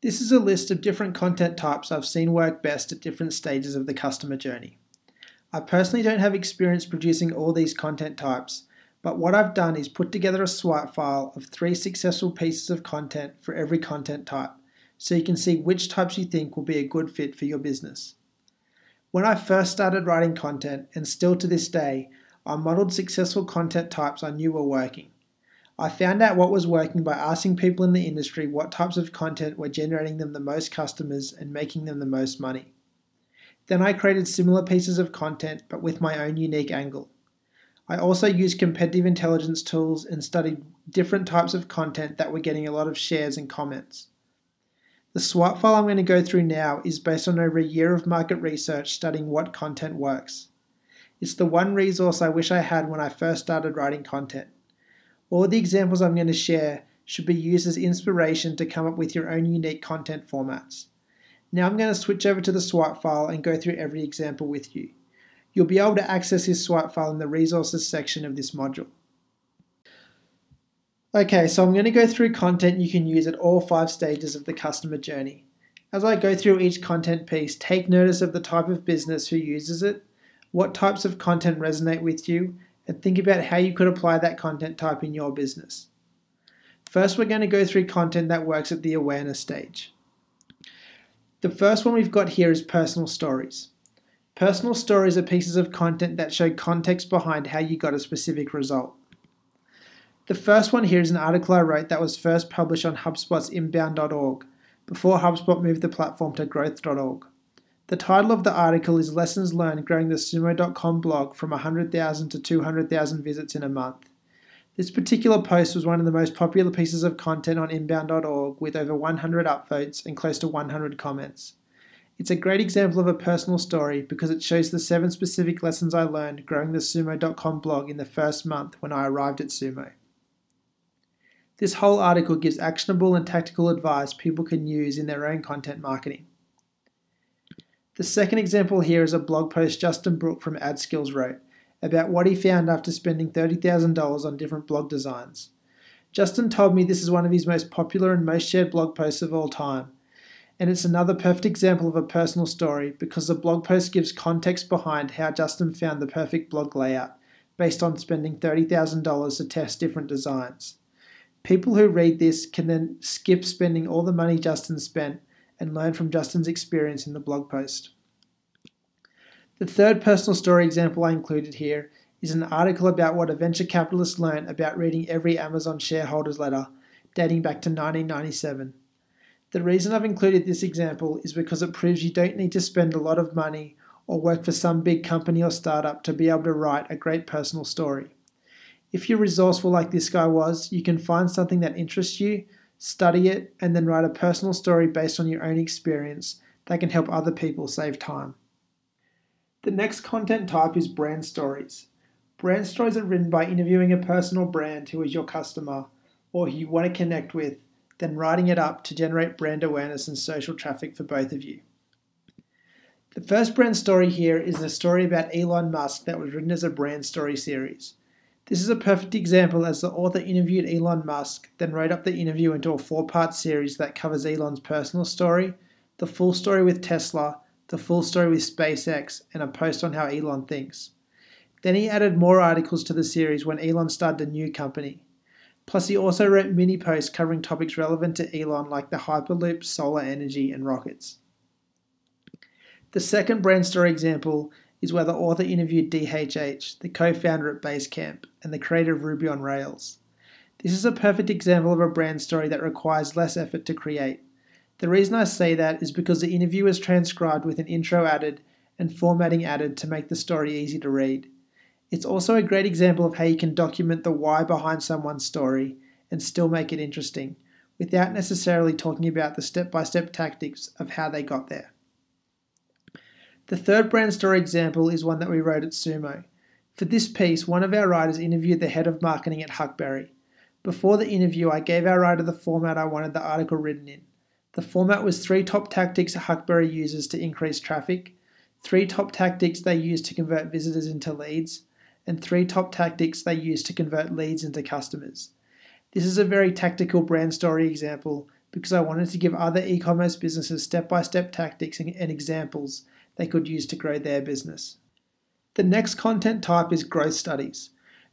This is a list of different content types I've seen work best at different stages of the customer journey. I personally don't have experience producing all these content types, but what I've done is put together a swipe file of 3 successful pieces of content for every content type, so you can see which types you think will be a good fit for your business. When I first started writing content, and still to this day, I modeled successful content types I knew were working. I found out what was working by asking people in the industry what types of content were generating them the most customers and making them the most money. Then I created similar pieces of content but with my own unique angle. I also used competitive intelligence tools and studied different types of content that were getting a lot of shares and comments. The swipe file I'm going to go through now is based on over a year of market research studying what content works. It's the one resource I wish I had when I first started writing content. All the examples I'm going to share should be used as inspiration to come up with your own unique content formats. Now I'm going to switch over to the swipe file and go through every example with you. You'll be able to access this swipe file in the resources section of this module. Okay, so I'm going to go through content you can use at all 5 stages of the customer journey. As I go through each content piece, take notice of the type of business who uses it, what types of content resonate with you, and think about how you could apply that content type in your business. First, we're going to go through content that works at the awareness stage. The first one we've got here is personal stories. Personal stories are pieces of content that show context behind how you got a specific result. The first one here is an article I wrote that was first published on HubSpot's inbound.org before HubSpot moved the platform to growth.org. The title of the article is Lessons Learned Growing the Sumo.com blog from 100,000 to 200,000 visits in a month. This particular post was one of the most popular pieces of content on inbound.org with over 100 upvotes and close to 100 comments. It's a great example of a personal story because it shows the 7 specific lessons I learned growing the Sumo.com blog in the first month when I arrived at Sumo. This whole article gives actionable and tactical advice people can use in their own content marketing. The second example here is a blog post Justin Brook from AdSkills wrote about what he found after spending $30,000 on different blog designs. Justin told me this is one of his most popular and most shared blog posts of all time, and it's another perfect example of a personal story because the blog post gives context behind how Justin found the perfect blog layout based on spending $30,000 to test different designs. People who read this can then skip spending all the money Justin spent and learn from Justin's experience in the blog post. The third personal story example I included here is an article about what a venture capitalist learned about reading every Amazon shareholders letter dating back to 1997. The reason I've included this example is because it proves you don't need to spend a lot of money or work for some big company or startup to be able to write a great personal story. If you're resourceful like this guy was, you can find something that interests you, study it, and then write a personal story based on your own experience that can help other people save time. The next content type is brand stories. Brand stories are written by interviewing a personal brand who is your customer or who you want to connect with, then writing it up to generate brand awareness and social traffic for both of you. The first brand story here is a story about Elon Musk that was written as a brand story series. This is a perfect example as the author interviewed Elon Musk, then wrote up the interview into a 4-part series that covers Elon's personal story, the full story with Tesla, the full story with SpaceX, and a post on how Elon thinks. Then he added more articles to the series when Elon started a new company. Plus he also wrote mini posts covering topics relevant to Elon like the Hyperloop, solar energy, and rockets. The second brand story example is where the author interviewed DHH, the co-founder at Basecamp and the creator of Ruby on Rails. This is a perfect example of a brand story that requires less effort to create. The reason I say that is because the interview was transcribed with an intro added and formatting added to make the story easy to read. It's also a great example of how you can document the why behind someone's story and still make it interesting, without necessarily talking about the step-by-step tactics of how they got there. The third brand story example is one that we wrote at Sumo. For this piece, one of our writers interviewed the head of marketing at Huckberry. Before the interview, I gave our writer the format I wanted the article written in. The format was 3 top tactics Huckberry uses to increase traffic, 3 top tactics they use to convert visitors into leads, and 3 top tactics they use to convert leads into customers. This is a very tactical brand story example because I wanted to give other e-commerce businesses step-by-step tactics and examples they could use to grow their business. The next content type is growth studies.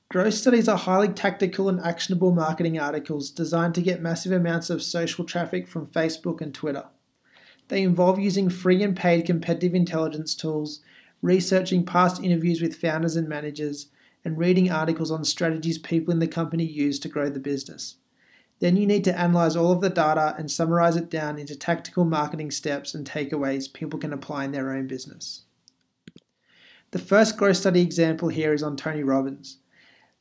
Growth studies are highly tactical and actionable marketing articles designed to get massive amounts of social traffic from Facebook and Twitter. They involve using free and paid competitive intelligence tools, researching past interviews with founders and managers, and reading articles on strategies people in the company use to grow the business. Then you need to analyze all of the data and summarize it down into tactical marketing steps and takeaways people can apply in their own business. The first growth study example here is on Tony Robbins.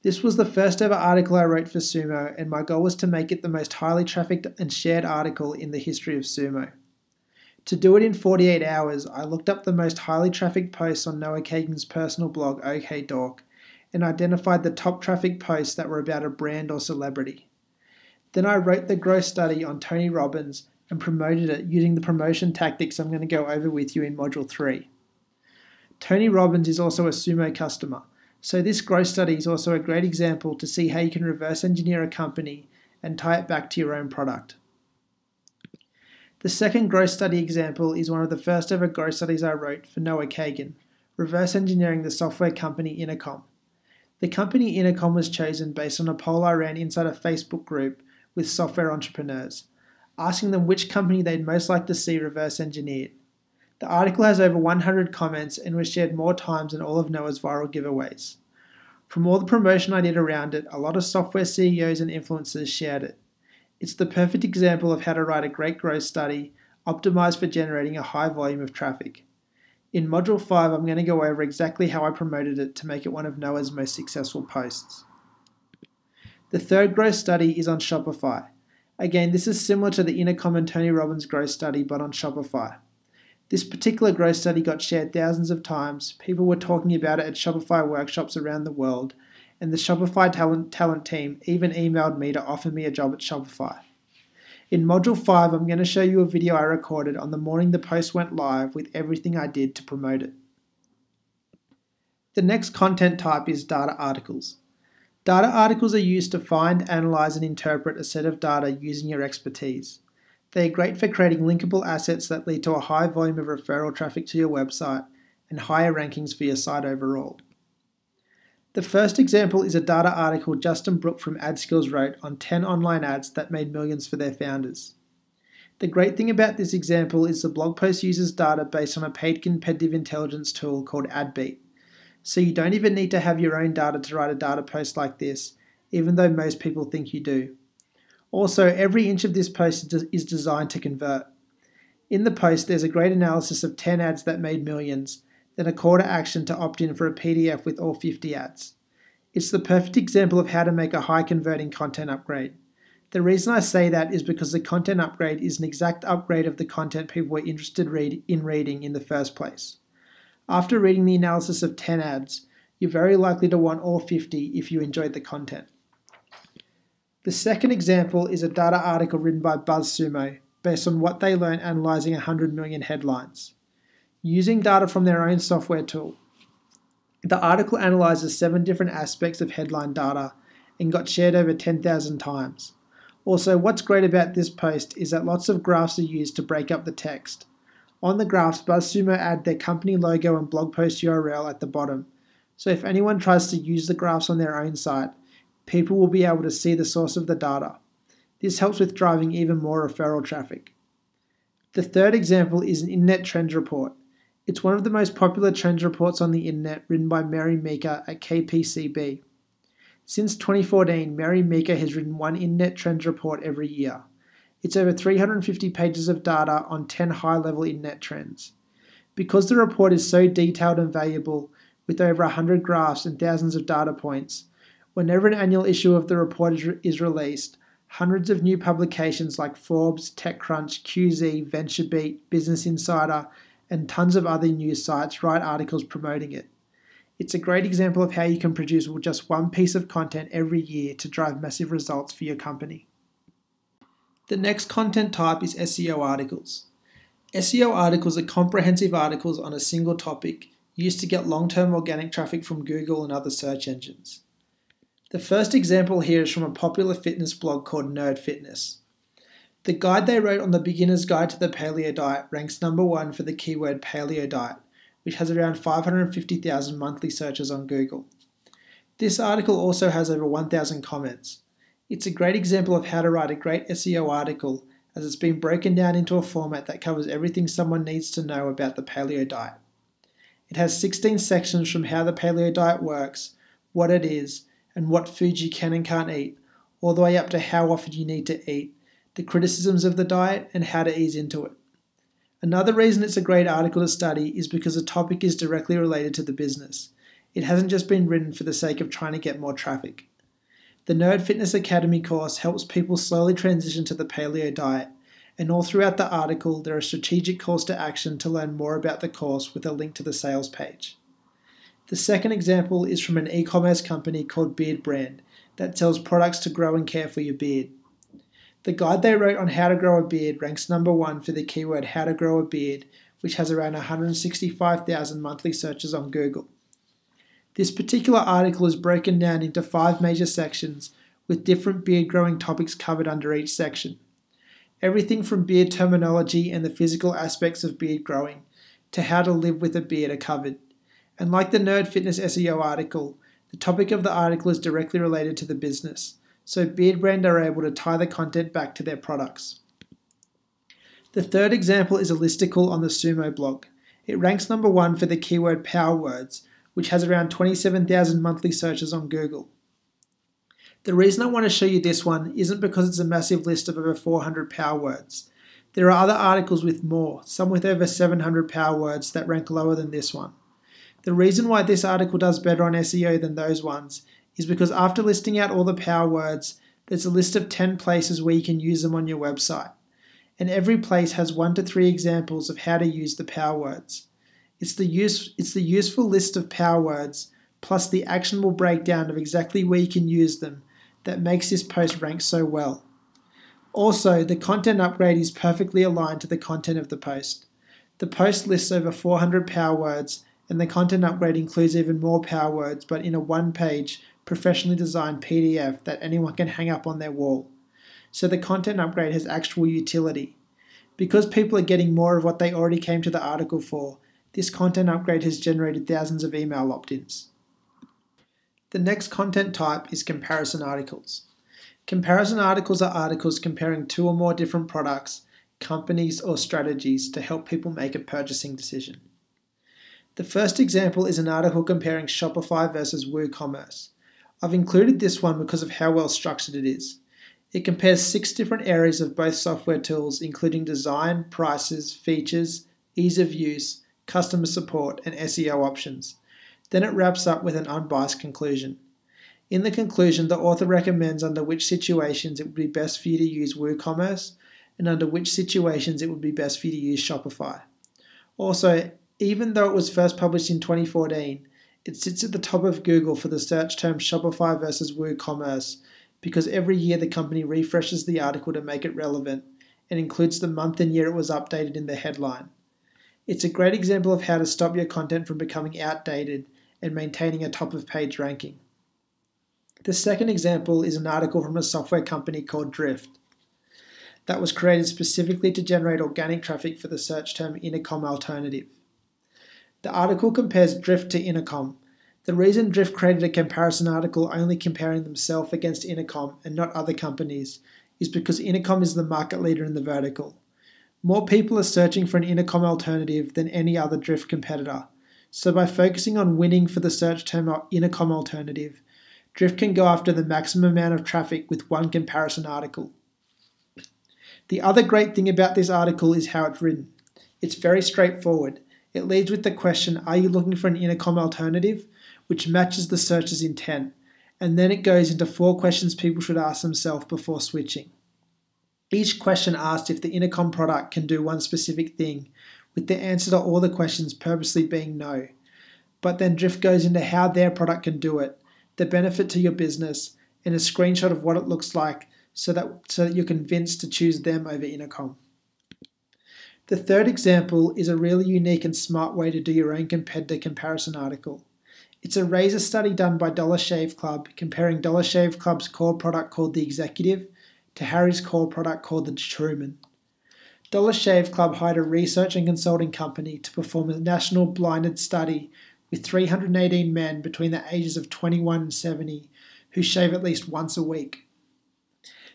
This was the first ever article I wrote for Sumo, and my goal was to make it the most highly trafficked and shared article in the history of Sumo. To do it in 48 hours, I looked up the most highly trafficked posts on Noah Kagan's personal blog, OKDork, and identified the top traffic posts that were about a brand or celebrity. Then I wrote the growth study on Tony Robbins and promoted it using the promotion tactics I'm going to go over with you in Module 3. Tony Robbins is also a Sumo customer, so this growth study is also a great example to see how you can reverse engineer a company and tie it back to your own product. The second growth study example is one of the first ever growth studies I wrote for Noah Kagan, reverse engineering the software company Intercom. The company Intercom was chosen based on a poll I ran inside a Facebook group with software entrepreneurs, asking them which company they'd most like to see reverse engineered. The article has over 100 comments and was shared more times than all of Noah's viral giveaways. From all the promotion I did around it, a lot of software CEOs and influencers shared it. It's the perfect example of how to write a great growth study, optimized for generating a high volume of traffic. In Module 5, I'm going to go over exactly how I promoted it to make it one of Noah's most successful posts. The third growth study is on Shopify. Again, this is similar to the Intercom and Tony Robbins growth study, but on Shopify. This particular growth study got shared thousands of times, people were talking about it at Shopify workshops around the world, and the Shopify talent team even emailed me to offer me a job at Shopify. In Module 5, I'm going to show you a video I recorded on the morning the post went live with everything I did to promote it. The next content type is data articles. Data articles are used to find, analyze, and interpret a set of data using your expertise. They are great for creating linkable assets that lead to a high volume of referral traffic to your website and higher rankings for your site overall. The first example is a data article Justin Brook from AdSkills wrote on 10 online ads that made millions for their founders. The great thing about this example is the blog post uses data based on a paid competitive intelligence tool called AdBeat. So you don't even need to have your own data to write a data post like this, even though most people think you do. Also, every inch of this post is designed to convert. In the post, there's a great analysis of 10 ads that made millions, then a call to action to opt in for a PDF with all 50 ads. It's the perfect example of how to make a high converting content upgrade. The reason I say that is because the content upgrade is an exact upgrade of the content people were interested in reading in the first place. After reading the analysis of 10 ads, you're very likely to want all 50 if you enjoyed the content. The second example is a data article written by BuzzSumo based on what they learned analyzing 100 million headlines. Using data from their own software tool, the article analyzes 7 different aspects of headline data and got shared over 10,000 times. Also, what's great about this post is that lots of graphs are used to break up the text. On the graphs, BuzzSumo add their company logo and blog post URL at the bottom. So if anyone tries to use the graphs on their own site, people will be able to see the source of the data. This helps with driving even more referral traffic. The third example is an Internet Trends report. It's one of the most popular trends reports on the internet, written by Mary Meeker at KPCB. Since 2014, Mary Meeker has written one Internet Trends report every year. It's over 350 pages of data on 10 high-level internet trends. Because the report is so detailed and valuable, with over 100 graphs and thousands of data points, whenever an annual issue of the report is released, hundreds of new publications like Forbes, TechCrunch, QZ, VentureBeat, Business Insider, and tons of other news sites write articles promoting it. It's a great example of how you can produce just one piece of content every year to drive massive results for your company. The next content type is SEO articles. SEO articles are comprehensive articles on a single topic used to get long-term organic traffic from Google and other search engines. The first example here is from a popular fitness blog called Nerd Fitness. The guide they wrote on the Beginner's Guide to the Paleo Diet ranks number 1 for the keyword paleo diet, which has around 550,000 monthly searches on Google. This article also has over 1,000 comments. It's a great example of how to write a great SEO article, as it's been broken down into a format that covers everything someone needs to know about the paleo diet. It has 16 sections from how the paleo diet works, what it is, and what foods you can and can't eat, all the way up to how often you need to eat, the criticisms of the diet, and how to ease into it. Another reason it's a great article to study is because the topic is directly related to the business. It hasn't just been written for the sake of trying to get more traffic. The Nerd Fitness Academy course helps people slowly transition to the paleo diet, and all throughout the article there are strategic calls to action to learn more about the course with a link to the sales page. The second example is from an e-commerce company called Beard Brand that sells products to grow and care for your beard. The guide they wrote on how to grow a beard ranks number 1 for the keyword how to grow a beard, which has around 165,000 monthly searches on Google. This particular article is broken down into 5 major sections with different beard growing topics covered under each section. Everything from beard terminology and the physical aspects of beard growing to how to live with a beard are covered. And like the Nerd Fitness SEO article, the topic of the article is directly related to the business, so Beard Brand are able to tie the content back to their products. The third example is a listicle on the Sumo blog. It ranks number 1 for the keyword power words, which has around 27,000 monthly searches on Google. The reason I want to show you this one isn't because it's a massive list of over 400 power words. There are other articles with more, some with over 700 power words that rank lower than this one. The reason why this article does better on SEO than those ones is because after listing out all the power words, there's a list of 10 places where you can use them on your website. And every place has 1 to 3 examples of how to use the power words. It's the useful list of power words plus the actionable breakdown of exactly where you can use them that makes this post rank so well. Also, the content upgrade is perfectly aligned to the content of the post. The post lists over 400 power words, and the content upgrade includes even more power words, but in a 1-page, professionally designed PDF that anyone can hang up on their wall. So the content upgrade has actual utility. Because people are getting more of what they already came to the article for, this content upgrade has generated thousands of email opt-ins. The next content type is comparison articles. Comparison articles are articles comparing 2 or more different products, companies, or strategies to help people make a purchasing decision. The first example is an article comparing Shopify versus WooCommerce. I've included this one because of how well structured it is. It compares 6 different areas of both software tools, including design, prices, features, ease of use, customer support, and SEO options. Then it wraps up with an unbiased conclusion. In the conclusion, the author recommends under which situations it would be best for you to use WooCommerce and under which situations it would be best for you to use Shopify. Also, even though it was first published in 2014, it sits at the top of Google for the search term Shopify versus WooCommerce because every year the company refreshes the article to make it relevant and includes the month and year it was updated in the headline. It's a great example of how to stop your content from becoming outdated and maintaining a top-of-page ranking. The second example is an article from a software company called Drift that was created specifically to generate organic traffic for the search term intercom alternative. The article compares Drift to Intercom. The reason Drift created a comparison article only comparing themselves against Intercom and not other companies is because Intercom is the market leader in the vertical. More people are searching for an intercom alternative than any other Drift competitor. So by focusing on winning for the search term intercom alternative, Drift can go after the maximum amount of traffic with one comparison article. The other great thing about this article is how it's written. It's very straightforward. It leads with the question, are you looking for an intercom alternative? Which matches the searcher's intent. And then it goes into 4 questions people should ask themselves before switching. Each question asks if the intercom product can do one specific thing, with the answer to all the questions purposely being no. But then Drift goes into how their product can do it, the benefit to your business, and a screenshot of what it looks like so that you're convinced to choose them over Intercom. The third example is a really unique and smart way to do your own competitor comparison article. It's a razor study done by Dollar Shave Club comparing Dollar Shave Club's core product called the Executive to Harry's core product called the Truman. Dollar Shave Club hired a research and consulting company to perform a national blinded study with 318 men between the ages of 21 and 70 who shave at least once a week.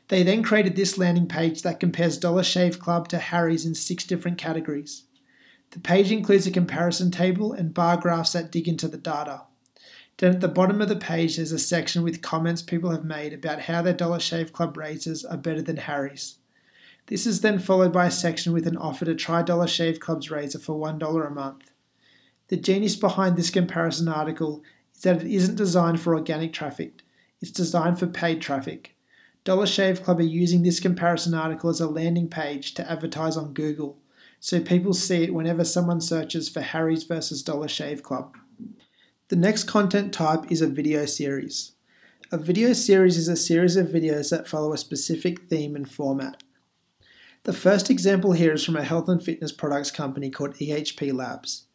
They then created this landing page that compares Dollar Shave Club to Harry's in 6 different categories. The page includes a comparison table and bar graphs that dig into the data. Then at the bottom of the page there's a section with comments people have made about how their Dollar Shave Club razors are better than Harry's. This is then followed by a section with an offer to try Dollar Shave Club's razor for $1 a month. The genius behind this comparison article is that it isn't designed for organic traffic, it's designed for paid traffic. Dollar Shave Club are using this comparison article as a landing page to advertise on Google, so people see it whenever someone searches for Harry's versus Dollar Shave Club. The next content type is a video series. A video series is a series of videos that follow a specific theme and format. The first example here is from a health and fitness products company called EHP Labs.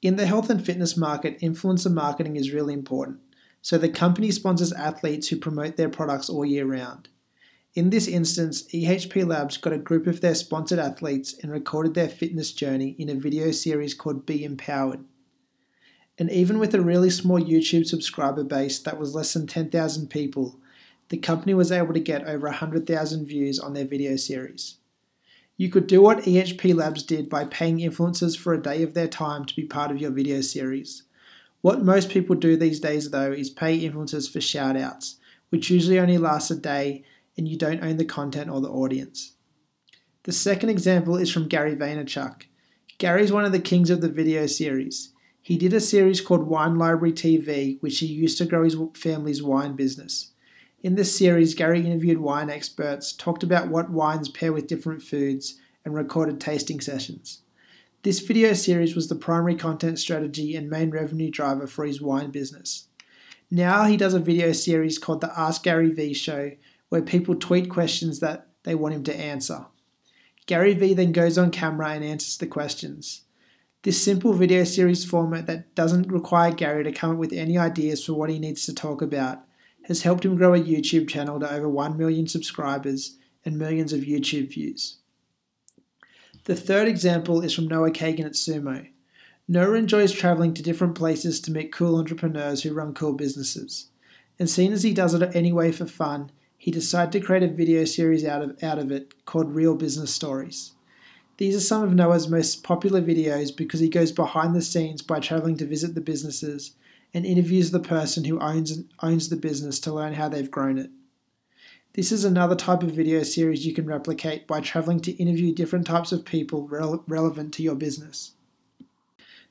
In the health and fitness market, influencer marketing is really important, so the company sponsors athletes who promote their products all year round. In this instance, EHP Labs got a group of their sponsored athletes and recorded their fitness journey in a video series called Be Empowered. And even with a really small YouTube subscriber base that was less than 10,000 people, the company was able to get over 100,000 views on their video series. You could do what EHP Labs did by paying influencers for a day of their time to be part of your video series. What most people do these days though is pay influencers for shoutouts, which usually only lasts a day and you don't own the content or the audience. The second example is from Gary Vaynerchuk. Gary's one of the kings of the video series. He did a series called Wine Library TV, which he used to grow his family's wine business. In this series, Gary interviewed wine experts, talked about what wines pair with different foods, and recorded tasting sessions. This video series was the primary content strategy and main revenue driver for his wine business. Now he does a video series called the Ask Gary V Show, where people tweet questions that they want him to answer. Gary V then goes on camera and answers the questions. This simple video series format that doesn't require Gary to come up with any ideas for what he needs to talk about has helped him grow a YouTube channel to over 1 million subscribers and millions of YouTube views. The third example is from Noah Kagan at Sumo. Noah enjoys traveling to different places to meet cool entrepreneurs who run cool businesses. And seeing as he does it anyway for fun, he decided to create a video series out of it called Real Business Stories. These are some of Noah's most popular videos because he goes behind the scenes by traveling to visit the businesses and interviews the person who owns the business to learn how they've grown it. This is another type of video series you can replicate by traveling to interview different types of people relevant to your business.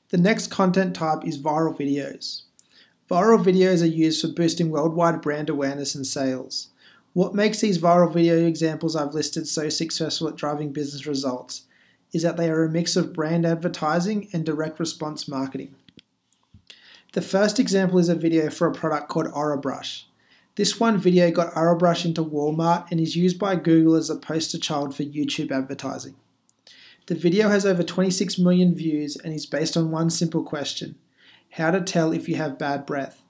The next content type is viral videos. Viral videos are used for boosting worldwide brand awareness and sales. What makes these viral video examples I've listed so successful at driving business results is that they are a mix of brand advertising and direct response marketing. The first example is a video for a product called Aura Brush. This one video got Aura Brush into Walmart and is used by Google as a poster child for YouTube advertising. The video has over 26 million views and is based on one simple question: how to tell if you have bad breath.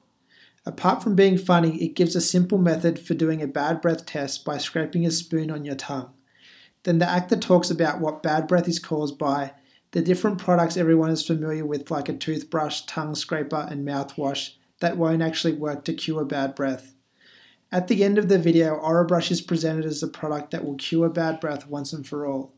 Apart from being funny, it gives a simple method for doing a bad breath test by scraping a spoon on your tongue. Then the actor talks about what bad breath is caused by, the different products everyone is familiar with like a toothbrush, tongue scraper and mouthwash that won't actually work to cure bad breath. At the end of the video, Aura Brush is presented as a product that will cure bad breath once and for all.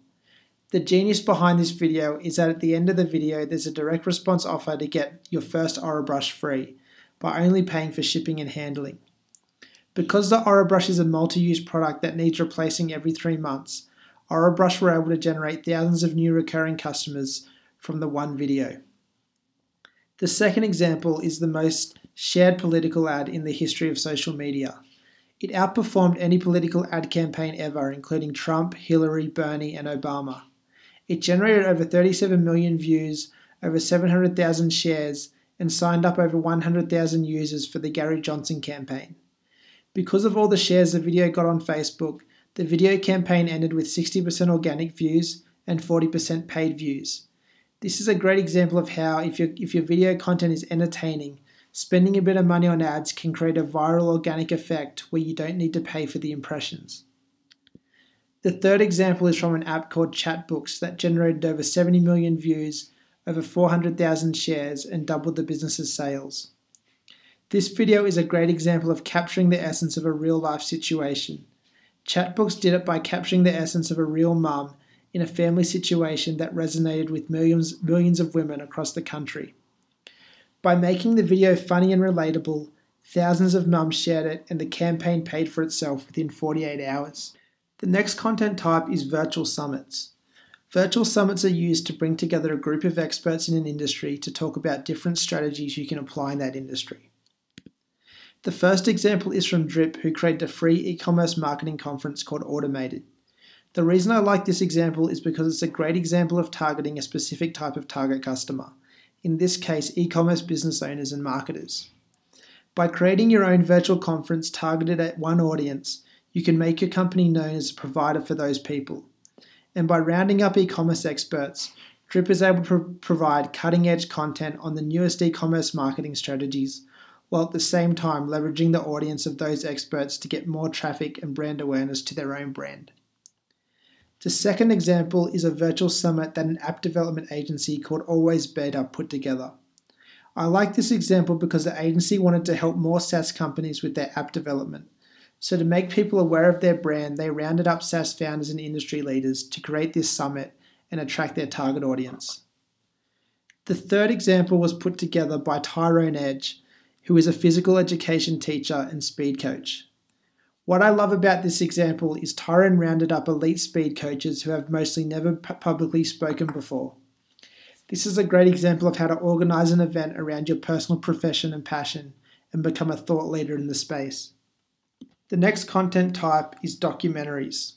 The genius behind this video is that at the end of the video there's a direct response offer to get your first Aura Brush free by only paying for shipping and handling. Because the Aura Brush is a multi-use product that needs replacing every 3 months, Aura Brush were able to generate thousands of new recurring customers from the one video. The second example is the most shared political ad in the history of social media. It outperformed any political ad campaign ever, including Trump, Hillary, Bernie, and Obama. It generated over 37 million views, over 700,000 shares, and signed up over 100,000 users for the Gary Johnson campaign. Because of all the shares the video got on Facebook, the video campaign ended with 60% organic views and 40% paid views. This is a great example of how, if your video content is entertaining, spending a bit of money on ads can create a viral organic effect where you don't need to pay for the impressions. The third example is from an app called Chatbooks that generated over 70 million views, over 400,000 shares, and doubled the business's sales. This video is a great example of capturing the essence of a real-life situation. Chatbooks did it by capturing the essence of a real mum in a family situation that resonated with millions of women across the country. By making the video funny and relatable, thousands of mums shared it and the campaign paid for itself within 48 hours. The next content type is virtual summits. Virtual summits are used to bring together a group of experts in an industry to talk about different strategies you can apply in that industry. The first example is from Drip, who created a free e-commerce marketing conference called Automated. The reason I like this example is because it's a great example of targeting a specific type of target customer, in this case e-commerce business owners and marketers. By creating your own virtual conference targeted at one audience, you can make your company known as a provider for those people. And by rounding up e-commerce experts, Drip is able to provide cutting-edge content on the newest e-commerce marketing strategies, while at the same time leveraging the audience of those experts to get more traffic and brand awareness to their own brand. The second example is a virtual summit that an app development agency called Always Beta put together. I like this example because the agency wanted to help more SaaS companies with their app development. So to make people aware of their brand, they rounded up SaaS founders and industry leaders to create this summit and attract their target audience. The third example was put together by Tyrone Edge, who is a physical education teacher and speed coach. What I love about this example is Tyrone rounded up elite speed coaches who have mostly never publicly spoken before. This is a great example of how to organize an event around your personal profession and passion and become a thought leader in the space. The next content type is documentaries.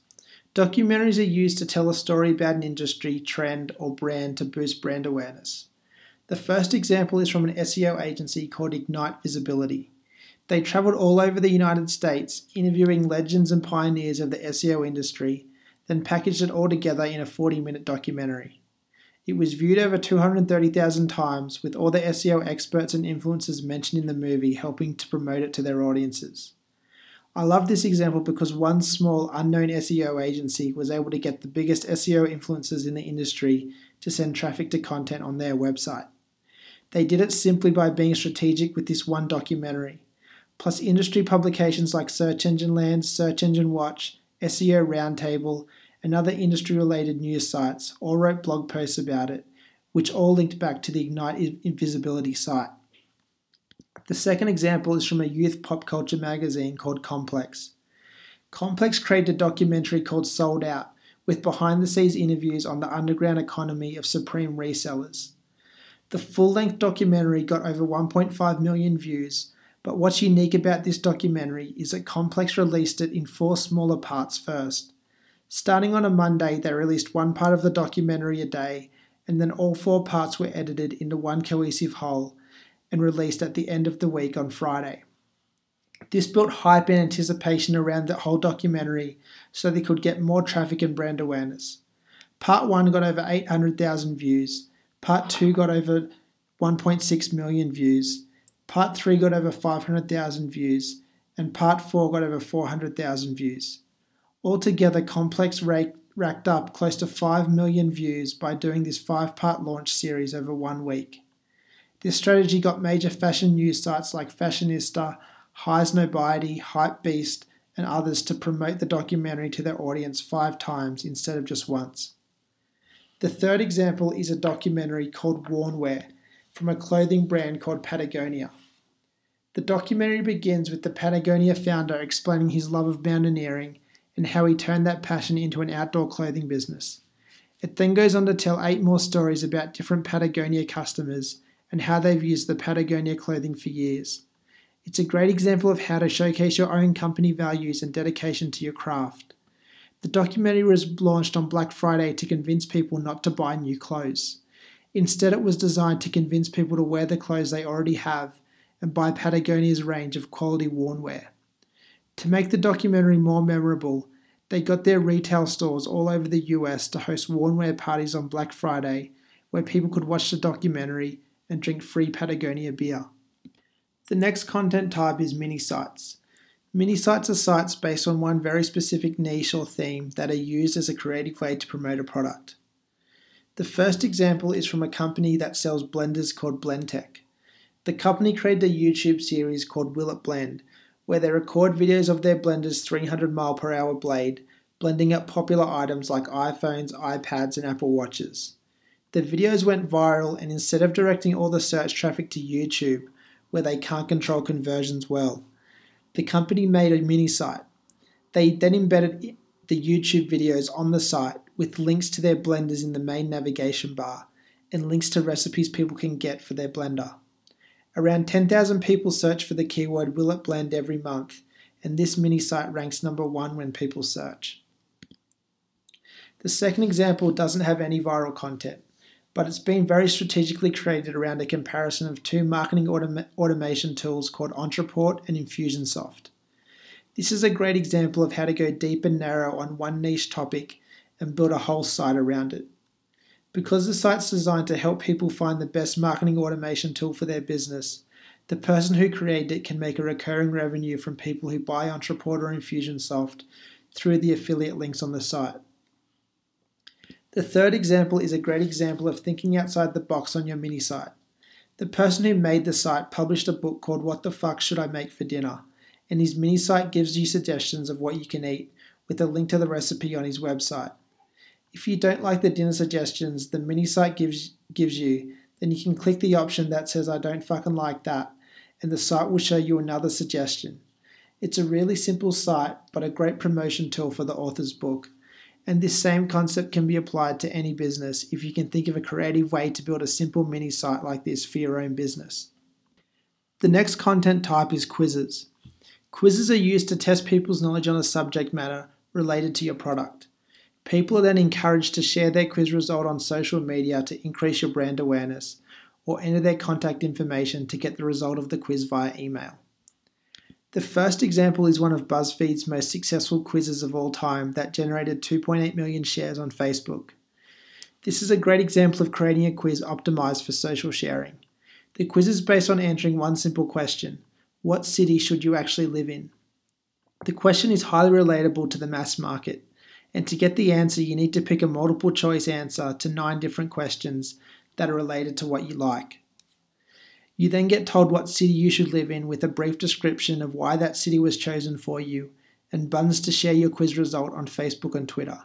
Documentaries are used to tell a story about an industry, trend, or brand to boost brand awareness. The first example is from an SEO agency called Ignite Visibility. They traveled all over the United States, interviewing legends and pioneers of the SEO industry, then packaged it all together in a 40-minute documentary. It was viewed over 230,000 times, with all the SEO experts and influencers mentioned in the movie helping to promote it to their audiences. I love this example because one small unknown SEO agency was able to get the biggest SEO influencers in the industry to send traffic to content on their website. They did it simply by being strategic with this one documentary. Plus industry publications like Search Engine Land, Search Engine Watch, SEO Roundtable, and other industry-related news sites all wrote blog posts about it, which all linked back to the Ignite Visibility site. The second example is from a youth pop culture magazine called Complex. Complex created a documentary called Sold Out, with behind-the-scenes interviews on the underground economy of Supreme resellers. The full-length documentary got over 1.5 million views, but what's unique about this documentary is that Complex released it in 4 smaller parts first. Starting on a Monday, they released one part of the documentary a day, and then all 4 parts were edited into one cohesive whole and released at the end of the week on Friday. This built hype and anticipation around the whole documentary so they could get more traffic and brand awareness. Part 1 got over 800,000 views, Part 2 got over 1.6 million views, Part 3 got over 500,000 views, and Part 4 got over 400,000 views. Altogether, Complex racked up close to 5 million views by doing this 5-part launch series over 1 week. This strategy got major fashion news sites like Fashionista, Highs Nobiety, Hypebeast, and others to promote the documentary to their audience 5 times instead of just once. The third example is a documentary called Wornwear from a clothing brand called Patagonia. The documentary begins with the Patagonia founder explaining his love of mountaineering and how he turned that passion into an outdoor clothing business. It then goes on to tell 8 more stories about different Patagonia customers and how they've used the Patagonia clothing for years. It's a great example of how to showcase your own company values and dedication to your craft. The documentary was launched on Black Friday to convince people not to buy new clothes. Instead, it was designed to convince people to wear the clothes they already have and buy Patagonia's range of quality worn wear. To make the documentary more memorable, they got their retail stores all over the US to host worn wear parties on Black Friday where people could watch the documentary and drink free Patagonia beer. The next content type is mini sites. Mini sites are sites based on one very specific niche or theme that are used as a creative way to promote a product. The first example is from a company that sells blenders called Blendtec. The company created a YouTube series called Will It Blend, where they record videos of their blender's 300 mph blade, blending up popular items like iPhones, iPads, and Apple Watches. The videos went viral, and instead of directing all the search traffic to YouTube, where they can't control conversions well, the company made a mini site. They then embedded the YouTube videos on the site with links to their blenders in the main navigation bar and links to recipes people can get for their blender. Around 10,000 people search for the keyword "Will It Blend" every month, and this mini site ranks number 1 when people search. The second example doesn't have any viral content, but it's been very strategically created around a comparison of two marketing automation tools called Ontraport and Infusionsoft. This is a great example of how to go deep and narrow on one niche topic and build a whole site around it. Because the site's designed to help people find the best marketing automation tool for their business, the person who created it can make a recurring revenue from people who buy Ontraport or Infusionsoft through the affiliate links on the site. The third example is a great example of thinking outside the box on your mini site. The person who made the site published a book called "What the Fuck Should I Make for Dinner?" and his mini site gives you suggestions of what you can eat with a link to the recipe on his website. If you don't like the dinner suggestions the mini site gives you, then you can click the option that says "I don't fucking like that," and the site will show you another suggestion. It's a really simple site, but a great promotion tool for the author's book. And this same concept can be applied to any business if you can think of a creative way to build a simple mini site like this for your own business. The next content type is quizzes. Quizzes are used to test people's knowledge on a subject matter related to your product. People are then encouraged to share their quiz result on social media to increase your brand awareness, or enter their contact information to get the result of the quiz via email. The first example is one of BuzzFeed's most successful quizzes of all time that generated 2.8 million shares on Facebook. This is a great example of creating a quiz optimized for social sharing. The quiz is based on answering one simple question: what city should you actually live in? The question is highly relatable to the mass market, and to get the answer you need to pick a multiple choice answer to 9 different questions that are related to what you like. You then get told what city you should live in with a brief description of why that city was chosen for you and buttons to share your quiz result on Facebook and Twitter.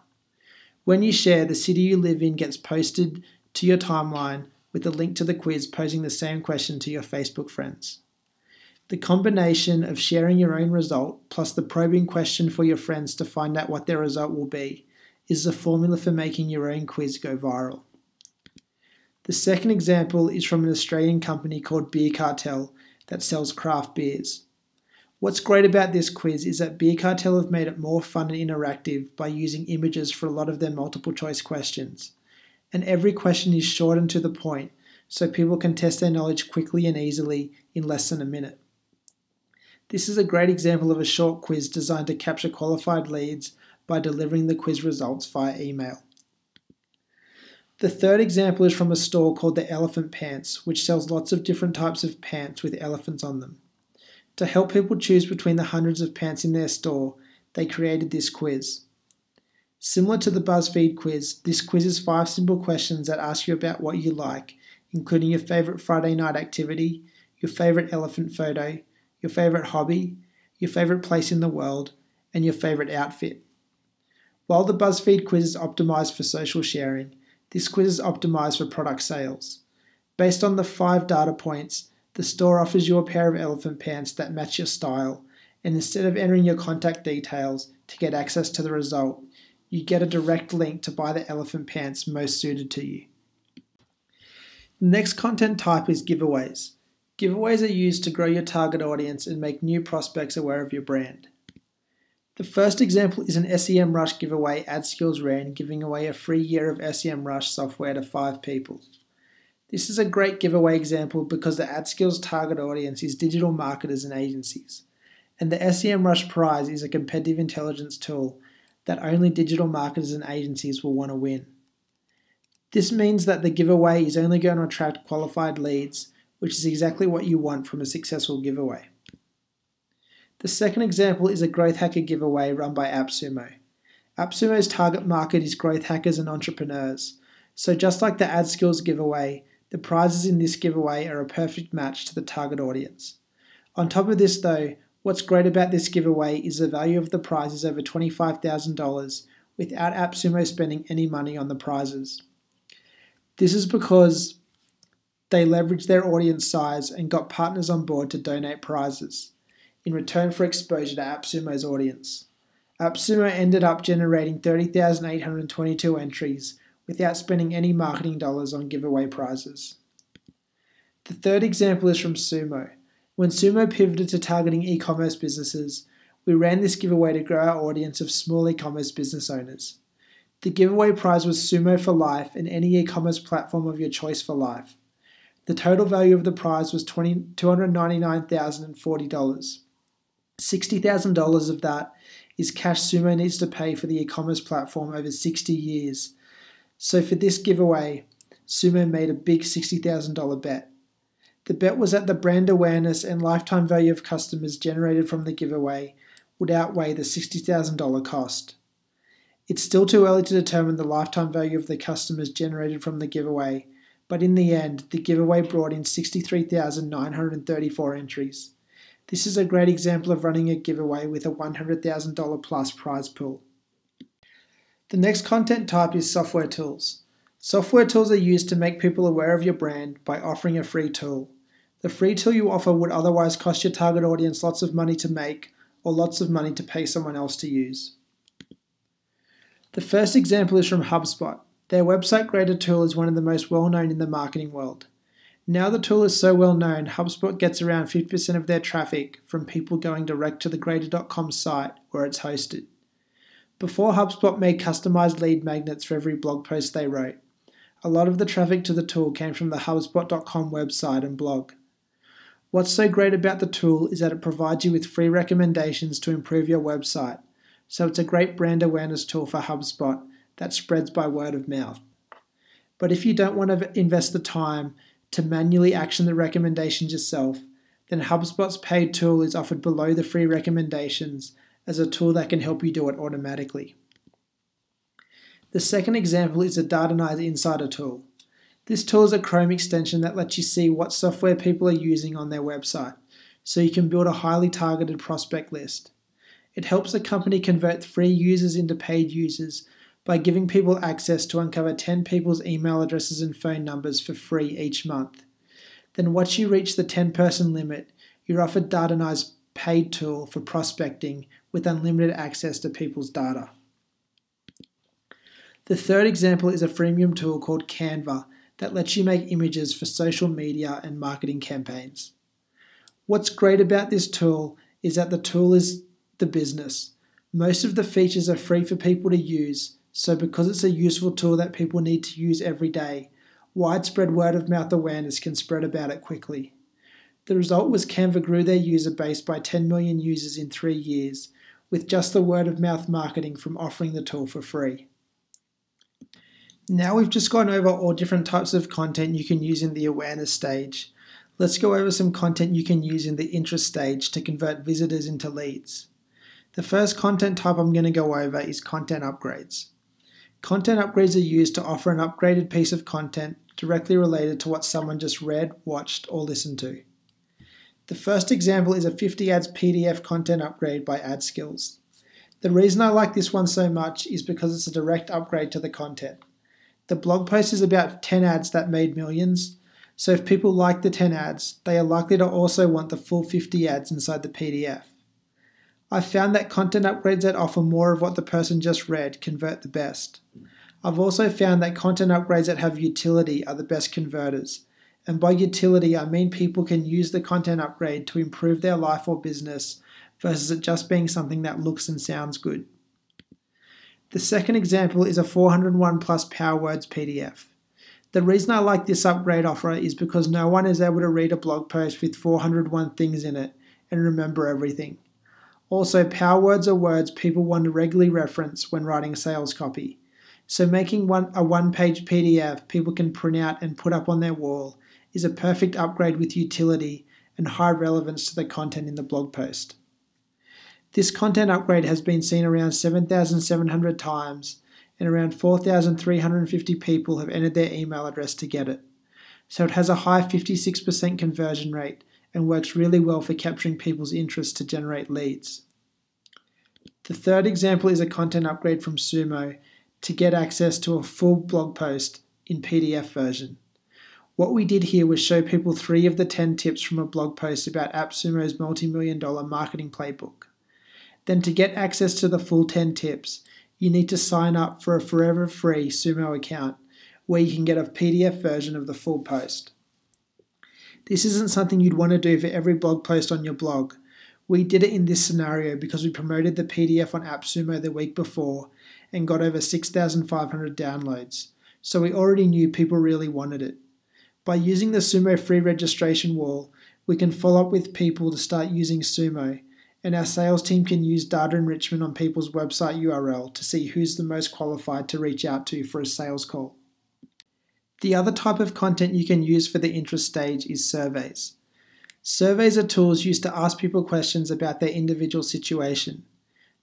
When you share, the city you live in gets posted to your timeline with a link to the quiz posing the same question to your Facebook friends. The combination of sharing your own result plus the probing question for your friends to find out what their result will be is the formula for making your own quiz go viral. The second example is from an Australian company called Beer Cartel that sells craft beers. What's great about this quiz is that Beer Cartel have made it more fun and interactive by using images for a lot of their multiple choice questions. And every question is short and to the point, so people can test their knowledge quickly and easily in less than a minute. This is a great example of a short quiz designed to capture qualified leads by delivering the quiz results via email. The third example is from a store called the Elephant Pants, which sells lots of different types of pants with elephants on them. To help people choose between the hundreds of pants in their store, they created this quiz. Similar to the BuzzFeed quiz, this quiz is 5 simple questions that ask you about what you like, including your favourite Friday night activity, your favourite elephant photo, your favourite hobby, your favourite place in the world, and your favourite outfit. While the BuzzFeed quiz is optimised for social sharing, this quiz is optimized for product sales. Based on the 5 data points, the store offers you a pair of elephant pants that match your style, and instead of entering your contact details to get access to the result, you get a direct link to buy the elephant pants most suited to you. The next content type is giveaways. Giveaways are used to grow your target audience and make new prospects aware of your brand. The first example is an SEMrush giveaway AdSkills ran, giving away a free year of SEMrush software to 5 people. This is a great giveaway example because the AdSkills target audience is digital marketers and agencies, and the SEMrush prize is a competitive intelligence tool that only digital marketers and agencies will want to win. This means that the giveaway is only going to attract qualified leads, which is exactly what you want from a successful giveaway. The The second example is a growth hacker giveaway run by AppSumo. AppSumo's target market is growth hackers and entrepreneurs. So just like the Ad Skills giveaway, the prizes in this giveaway are a perfect match to the target audience. On top of this though, what's great about this giveaway is the value of the prize is over $25,000 without AppSumo spending any money on the prizes. This is because they leveraged their audience size and got partners on board to donate prizes in return for exposure to AppSumo's audience. AppSumo ended up generating 30,822 entries without spending any marketing dollars on giveaway prizes. The third example is from Sumo. When Sumo pivoted to targeting e-commerce businesses, we ran this giveaway to grow our audience of small e-commerce business owners. The giveaway prize was Sumo for life and any e-commerce platform of your choice for life. The total value of the prize was $299,040. $60,000 of that is cash Sumo needs to pay for the e-commerce platform over 60 years. So for this giveaway, Sumo made a big $60,000 bet. The bet was that the brand awareness and lifetime value of customers generated from the giveaway would outweigh the $60,000 cost. It's still too early to determine the lifetime value of the customers generated from the giveaway, but in the end, the giveaway brought in 63,934 entries. This is a great example of running a giveaway with a $100,000 plus prize pool. The next content type is software tools. Software tools are used to make people aware of your brand by offering a free tool. The free tool you offer would otherwise cost your target audience lots of money to make or lots of money to pay someone else to use. The first example is from HubSpot. Their website grader tool is one of the most well-known in the marketing world. Now the tool is so well known, HubSpot gets around 50% of their traffic from people going direct to the grader.com site where it's hosted. Before HubSpot made customized lead magnets for every blog post they wrote, a lot of the traffic to the tool came from the HubSpot.com website and blog. What's so great about the tool is that it provides you with free recommendations to improve your website, so it's a great brand awareness tool for HubSpot that spreads by word of mouth. But if you don't want to invest the time to manually action the recommendations yourself, then HubSpot's paid tool is offered below the free recommendations as a tool that can help you do it automatically. The second example is the Datanyze Insider tool. This tool is a Chrome extension that lets you see what software people are using on their website, so you can build a highly targeted prospect list. It helps a company convert free users into paid users by giving people access to uncover 10 people's email addresses and phone numbers for free each month. Then once you reach the 10-person limit, you're offered Datanyze's paid tool for prospecting with unlimited access to people's data. The third example is a freemium tool called Canva that lets you make images for social media and marketing campaigns. What's great about this tool is that the tool is the business. Most of the features are free for people to use, so because it's a useful tool that people need to use every day, widespread word-of-mouth awareness can spread about it quickly. The result was Canva grew their user base by 10 million users in 3 years, with just the word-of-mouth marketing from offering the tool for free. Now we've just gone over all different types of content you can use in the awareness stage. Let's go over some content you can use in the interest stage to convert visitors into leads. The first content type I'm going to go over is content upgrades. Content upgrades are used to offer an upgraded piece of content directly related to what someone just read, watched, or listened to. The first example is a 50 ads PDF content upgrade by Ad Skills. The reason I like this one so much is because it's a direct upgrade to the content. The blog post is about 10 ads that made millions, so if people like the 10 ads, they are likely to also want the full 50 ads inside the PDF. I've found that content upgrades that offer more of what the person just read convert the best. I've also found that content upgrades that have utility are the best converters, and by utility I mean people can use the content upgrade to improve their life or business versus it just being something that looks and sounds good. The second example is a 401 plus power words PDF. The reason I like this upgrade offer is because no one is able to read a blog post with 401 things in it and remember everything. Also, power words are words people want to regularly reference when writing sales copy. So making a one-page PDF people can print out and put up on their wall is a perfect upgrade with utility and high relevance to the content in the blog post. This content upgrade has been seen around 7,700 times, and around 4,350 people have entered their email address to get it. So it has a high 56% conversion rate and works really well for capturing people's interest to generate leads. The third example is a content upgrade from Sumo to get access to a full blog post in PDF version. What we did here was show people 3 of the 10 tips from a blog post about AppSumo's multi-million-dollar marketing playbook. Then to get access to the full 10 tips, you need to sign up for a forever free Sumo account where you can get a PDF version of the full post. This isn't something you'd want to do for every blog post on your blog. We did it in this scenario because we promoted the PDF on AppSumo the week before and got over 6,500 downloads, so we already knew people really wanted it. By using the Sumo free registration wall, we can follow up with people to start using Sumo, and our sales team can use data enrichment on people's website URL to see who's the most qualified to reach out to for a sales call. The other type of content you can use for the interest stage is surveys. Surveys are tools used to ask people questions about their individual situation.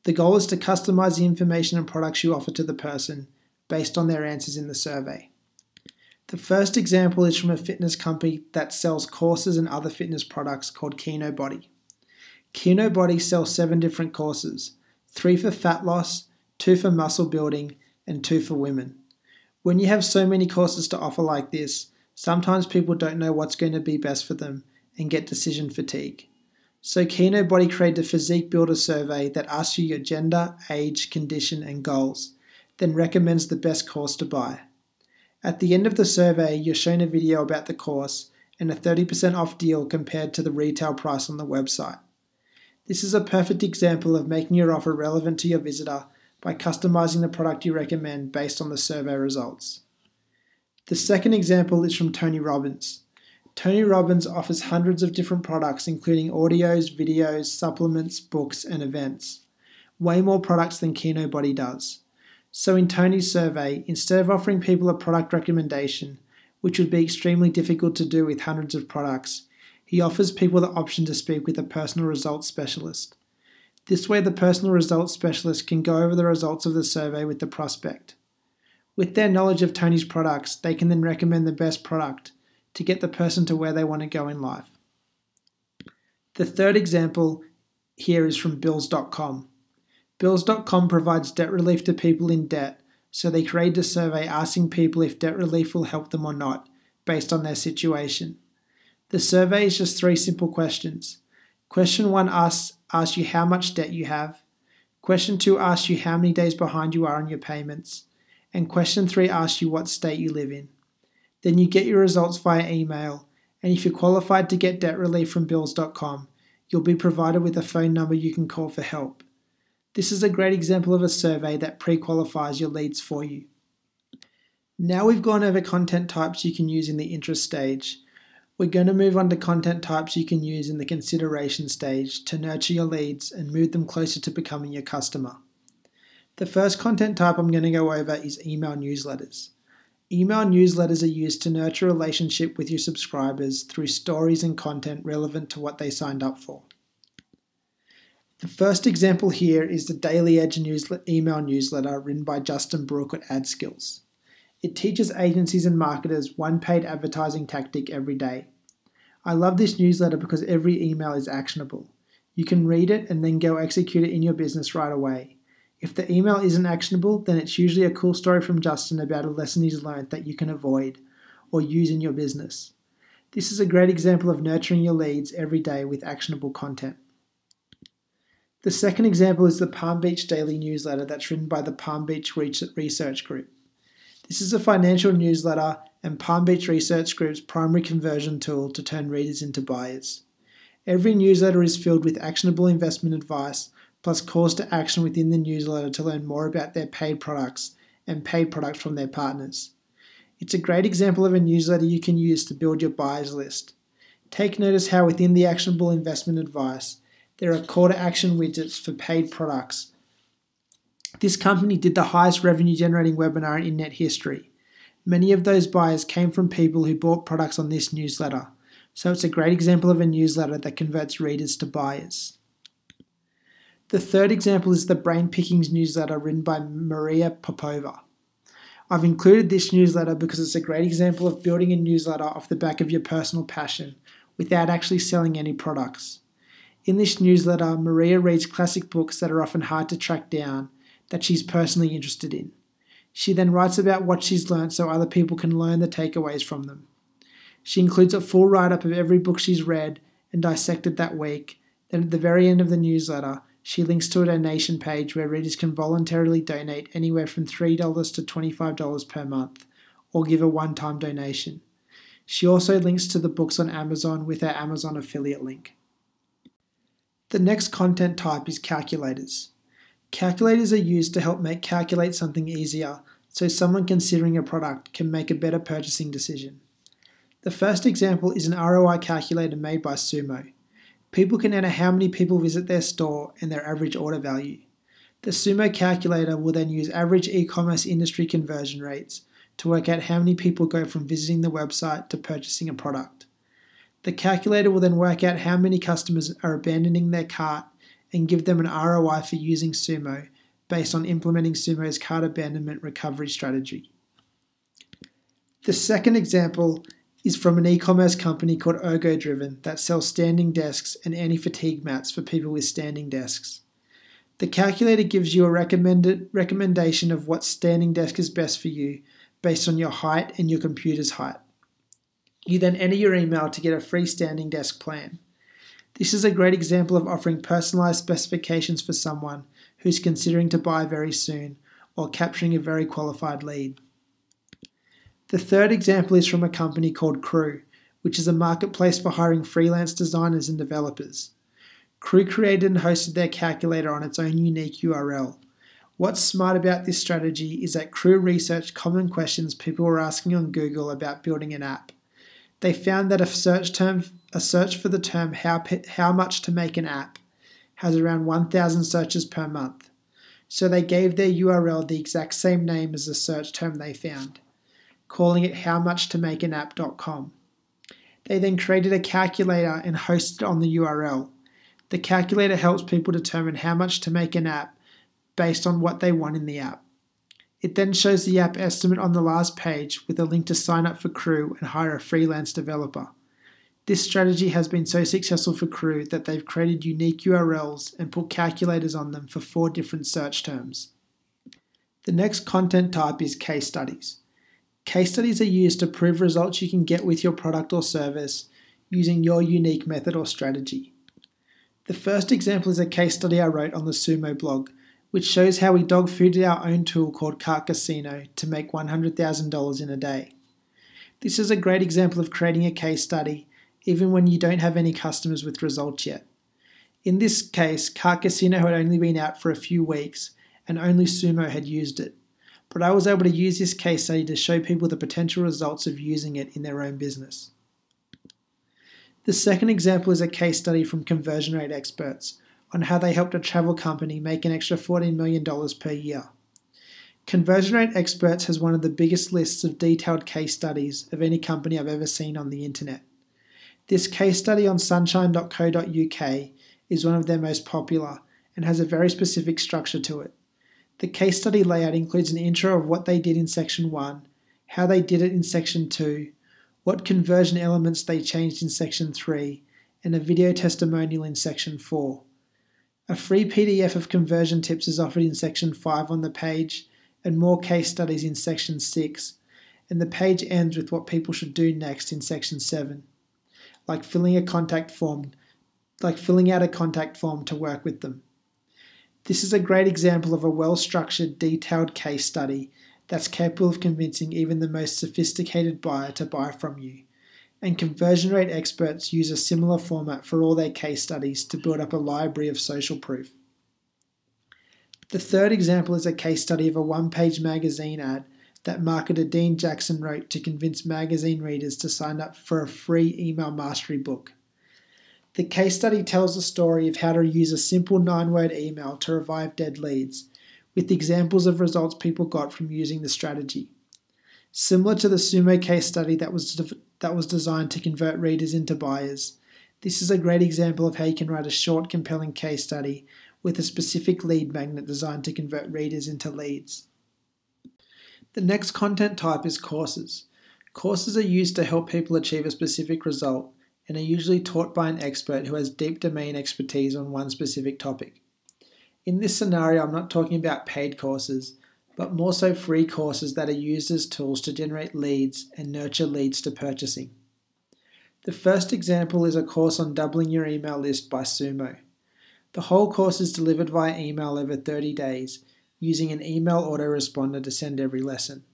The goal is to customize the information and products you offer to the person based on their answers in the survey. The first example is from a fitness company that sells courses and other fitness products called Kino Body. Kino Body sells 7 different courses, 3 for fat loss, 2 for muscle building, and 2 for women. When you have so many courses to offer like this, sometimes people don't know what's going to be best for them and get decision fatigue. So Kino Body created a physique builder survey that asks you your gender, age, condition, and goals, then recommends the best course to buy. At the end of the survey, you're shown a video about the course and a 30% off deal compared to the retail price on the website. This is a perfect example of making your offer relevant to your visitor by customizing the product you recommend based on the survey results. The second example is from Tony Robbins. Tony Robbins offers hundreds of different products including audios, videos, supplements, books, and events. Way more products than Kino Body does. So in Tony's survey, instead of offering people a product recommendation, which would be extremely difficult to do with hundreds of products, he offers people the option to speak with a personal results specialist. This way the personal results specialist can go over the results of the survey with the prospect. With their knowledge of Tony's products, they can then recommend the best product to get the person to where they want to go in life. The third example here is from Bills.com. Bills.com provides debt relief to people in debt, so they created a survey asking people if debt relief will help them or not, based on their situation. The survey is just 3 simple questions. Question 1 asks you how much debt you have. Question 2 asks you how many days behind you are on your payments. And question 3 asks you what state you live in. Then you get your results via email, and if you're qualified to get debt relief from Bills.com, you'll be provided with a phone number you can call for help. This is a great example of a survey that pre-qualifies your leads for you. Now we've gone over content types you can use in the interest stage. We're going to move on to content types you can use in the consideration stage to nurture your leads and move them closer to becoming your customer. The first content type I'm going to go over is email newsletters. Email newsletters are used to nurture a relationship with your subscribers through stories and content relevant to what they signed up for. The first example here is the Daily Edge email newsletter written by Justin Brooke at AdSkills. It teaches agencies and marketers one paid advertising tactic every day. I love this newsletter because every email is actionable. You can read it and then go execute it in your business right away. If the email isn't actionable, then it's usually a cool story from Justin about a lesson he's learned that you can avoid or use in your business. This is a great example of nurturing your leads every day with actionable content. The second example is the Palm Beach Daily newsletter that's written by the Palm Beach Research Group. This is a financial newsletter and Palm Beach Research Group's primary conversion tool to turn readers into buyers. Every newsletter is filled with actionable investment advice, plus calls to action within the newsletter to learn more about their paid products and paid products from their partners. It's a great example of a newsletter you can use to build your buyers list. Take notice how within the actionable investment advice, there are call to action widgets for paid products. This company did the highest revenue generating webinar in internet history. Many of those buyers came from people who bought products on this newsletter, so it's a great example of a newsletter that converts readers to buyers. The third example is the Brain Pickings newsletter written by Maria Popova. I've included this newsletter because it's a great example of building a newsletter off the back of your personal passion without actually selling any products. In this newsletter, Maria reads classic books that are often hard to track down that she's personally interested in. She then writes about what she's learned so other people can learn the takeaways from them. She includes a full write-up of every book she's read and dissected that week. Then at the very end of the newsletter, she links to a donation page where readers can voluntarily donate anywhere from $3 to $25 per month, or give a one-time donation. She also links to the books on Amazon with her Amazon affiliate link. The next content type is calculators. Calculators are used to help calculate something easier so someone considering a product can make a better purchasing decision. The first example is an ROI calculator made by Sumo. People can enter how many people visit their store and their average order value. The Sumo calculator will then use average e-commerce industry conversion rates to work out how many people go from visiting the website to purchasing a product. The calculator will then work out how many customers are abandoning their cart and give them an ROI for using Sumo based on implementing Sumo's cart abandonment recovery strategy. The second example is from an e-commerce company called ErgoDriven that sells standing desks and anti-fatigue mats for people with standing desks. The calculator gives you a recommendation of what standing desk is best for you based on your height and your computer's height. You then enter your email to get a free standing desk plan. This is a great example of offering personalized specifications for someone who's considering to buy very soon or capturing a very qualified lead. The third example is from a company called Crew, which is a marketplace for hiring freelance designers and developers. Crew created and hosted their calculator on its own unique URL. What's smart about this strategy is that Crew researched common questions people were asking on Google about building an app. They found that a search for the term how much to make an app has around 1,000 searches per month. So they gave their URL the exact same name as the search term they found, calling it howmuchtomakaanapp.com. They then created a calculator and hosted it on the URL. The calculator helps people determine how much to make an app based on what they want in the app. It then shows the app estimate on the last page with a link to sign up for Crew and hire a freelance developer. This strategy has been so successful for Crew that they've created unique URLs and put calculators on them for 4 different search terms. The next content type is case studies. Case studies are used to prove results you can get with your product or service using your unique method or strategy. The first example is a case study I wrote on the Sumo blog, which shows how we dog-fooded our own tool called Cart Casino to make $100,000 in a day. This is a great example of creating a case study even when you don't have any customers with results yet. In this case, Cart Casino had only been out for a few weeks and only Sumo had used it. But I was able to use this case study to show people the potential results of using it in their own business. The second example is a case study from Conversion Rate Experts on how they helped a travel company make an extra $14 million per year. Conversion Rate Experts has one of the biggest lists of detailed case studies of any company I've ever seen on the internet. This case study on sunshine.co.uk is one of their most popular and has a very specific structure to it. The case study layout includes an intro of what they did in Section 1, how they did it in Section 2, what conversion elements they changed in Section 3, and a video testimonial in Section 4. A free PDF of conversion tips is offered in Section 5 on the page, and more case studies in Section 6, and the page ends with what people should do next in Section 7, like filling out a contact form to work with them. This is a great example of a well-structured, detailed case study that's capable of convincing even the most sophisticated buyer to buy from you. And Conversion Rate Experts use a similar format for all their case studies to build up a library of social proof. The third example is a case study of a one-page magazine ad that marketer Dean Jackson wrote to convince magazine readers to sign up for a free email mastery book. The case study tells the story of how to use a simple 9-word email to revive dead leads, with examples of results people got from using the strategy. Similar to the Sumo case study that was designed to convert readers into buyers, this is a great example of how you can write a short, compelling case study with a specific lead magnet designed to convert readers into leads. The next content type is courses. Courses are used to help people achieve a specific result and are usually taught by an expert who has deep domain expertise on one specific topic. In this scenario, I'm not talking about paid courses, but more so free courses that are used as tools to generate leads and nurture leads to purchasing. The first example is a course on doubling your email list by Sumo. The whole course is delivered via email over 30 days, using an email autoresponder to send every lesson.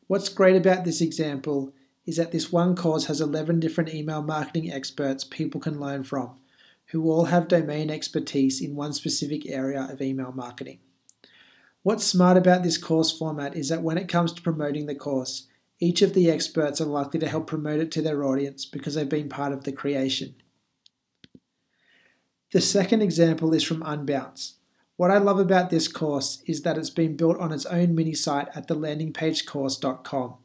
What's great about this example is that this one course has 11 different email marketing experts people can learn from, who all have domain expertise in one specific area of email marketing. What's smart about this course format is that when it comes to promoting the course, each of the experts are likely to help promote it to their audience because they've been part of the creation. The second example is from Unbounce. What I love about this course is that it's been built on its own mini site at thelandingpagecourse.com,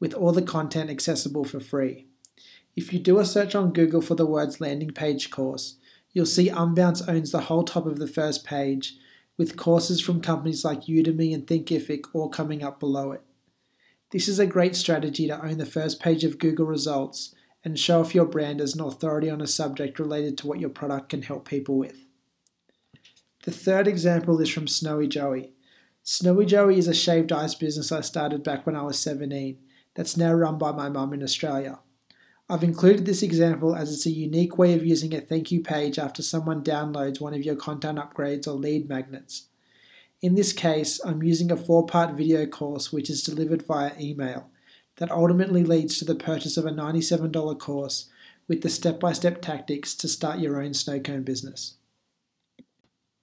with all the content accessible for free. If you do a search on Google for the words landing page course, you'll see Unbounce owns the whole top of the first page, with courses from companies like Udemy and Thinkific all coming up below it. This is a great strategy to own the first page of Google results and show off your brand as an authority on a subject related to what your product can help people with. The third example is from Snowy Joey. Snowy Joey is a shaved ice business I started back when I was 17 that's now run by my mum in Australia. I've included this example as it's a unique way of using a thank you page after someone downloads one of your content upgrades or lead magnets. In this case, I'm using a 4-part video course which is delivered via email that ultimately leads to the purchase of a $97 course with the step-by-step tactics to start your own snow cone business.